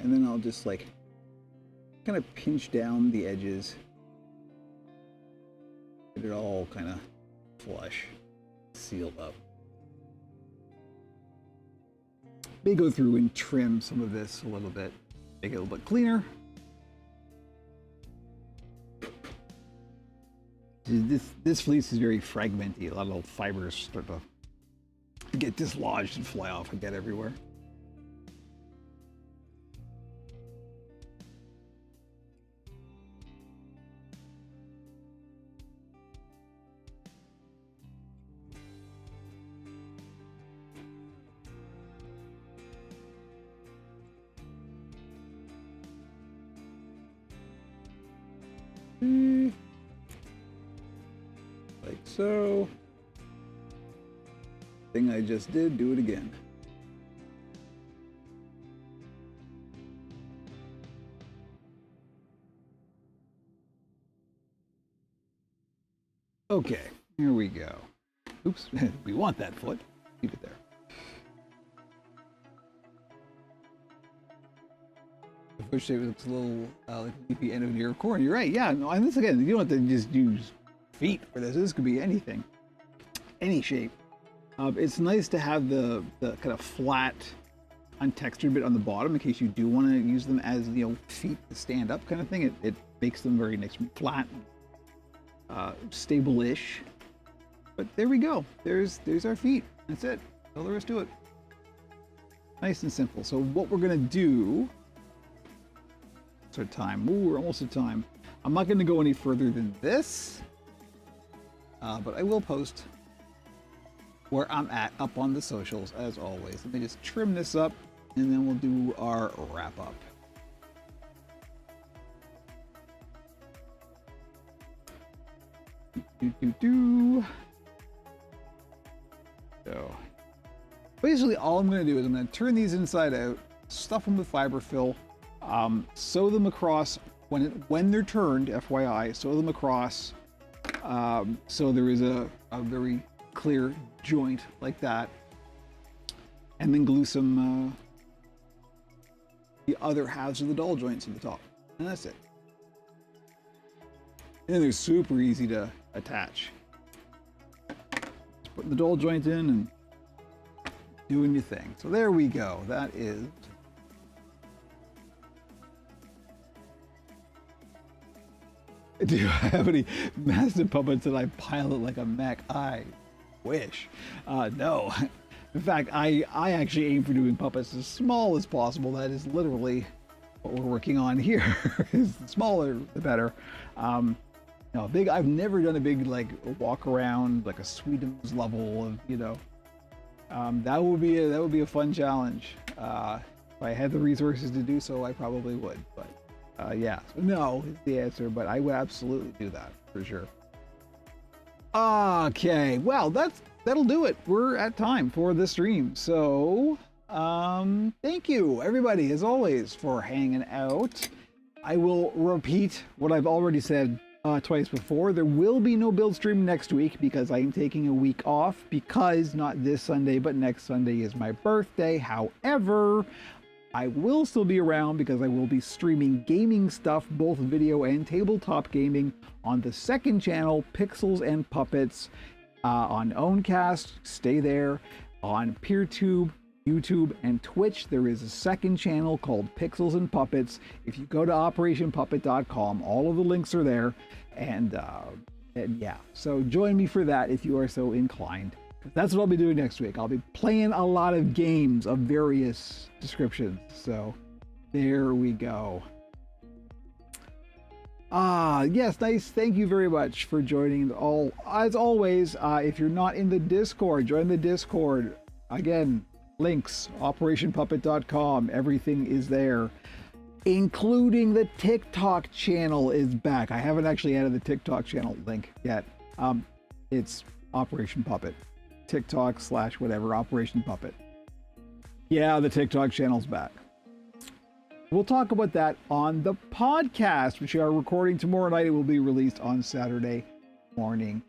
And then I'll just like kind of pinch down the edges, get it all kind of flush, sealed up. May go through and trim some of this a little bit, make it a little bit cleaner. This fleece is very fragmenty. A lot of little fibers start to get dislodged and fly off and get everywhere. Like so. Thing I just did, do it again. Okay, here we go. Oops, we want that foot. Keep it there. The foot shape looks a little like the end of your corn. You're right. Yeah, no, and this again, you don't have to just use feet for this. This could be anything, any shape. It's nice to have the kind of flat, untextured bit on the bottom in case you do want to use them as, you know, feet to stand up kind of thing. It makes them very nice, flat, stable-ish. But there we go. There's our feet. That's it. All there is to it. Nice and simple. So what we're gonna do. It's our time. Ooh, we're almost at time. I'm not gonna go any further than this, but I will post where I'm at up on the socials as always. Let me just trim this up, and then we'll do our wrap up. So basically all I'm going to do is I'm going to turn these inside out, stuff them with fiberfill, sew them across when they're turned, FYI, sew them across so there is a very clear joint like that, and then glue some the other halves of the doll joints at the top, and that's it. And they're super easy to attach. Just putting the doll joint in and doing your thing. So there we go. That is do I have any massive puppets that I pilot like a mech? I wish. No. In fact, I actually aim for doing puppets as small as possible. That is literally what we're working on here. Is the smaller, the better. No, big. I've never done a big like walk around like a Sweden's level of, you know. That would be a fun challenge. If I had the resources to do so, I probably would. But yeah, so no is the answer. But I would absolutely do that for sure. Okay, well, that'll do it. We're at time for the stream. So, thank you everybody as always for hanging out. I will repeat what I've already said twice before. There will be no build stream next week because I am taking a week off because not this Sunday, but next Sunday is my birthday. However, I will still be around because I will be streaming gaming stuff, both video and tabletop gaming, on the second channel, Pixels and Puppets, on Owncast. Stay there. On PeerTube, YouTube, and Twitch, there is a second channel called Pixels and Puppets. If you go to OperationPuppet.com, all of the links are there. And yeah, so join me for that if you are so inclined. That's what I'll be doing next week. I'll be playing a lot of games of various descriptions. So there we go. Yes, nice. Thank you very much for joining. As always, if you're not in the Discord, join the Discord. Again, links, operationpuppet.com. Everything is there, including the TikTok channel is back. I haven't actually added the TikTok channel link yet. It's Operation Puppet. TikTok / whatever, Operation Puppet. Yeah, the TikTok channel's back. We'll talk about that on the podcast, which we are recording tomorrow night. It will be released on Saturday morning.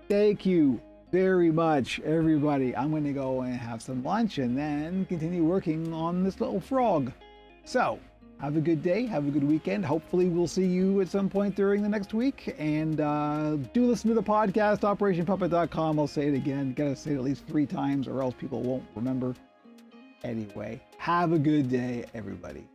Thank you very much, everybody. I'm going to go and have some lunch and then continue working on this little frog. So, have a good day. Have a good weekend. Hopefully, we'll see you at some point during the next week. And do listen to the podcast, OperationPuppet.com. I'll say it again. Gotta say it at least 3 times or else people won't remember. Anyway, have a good day, everybody.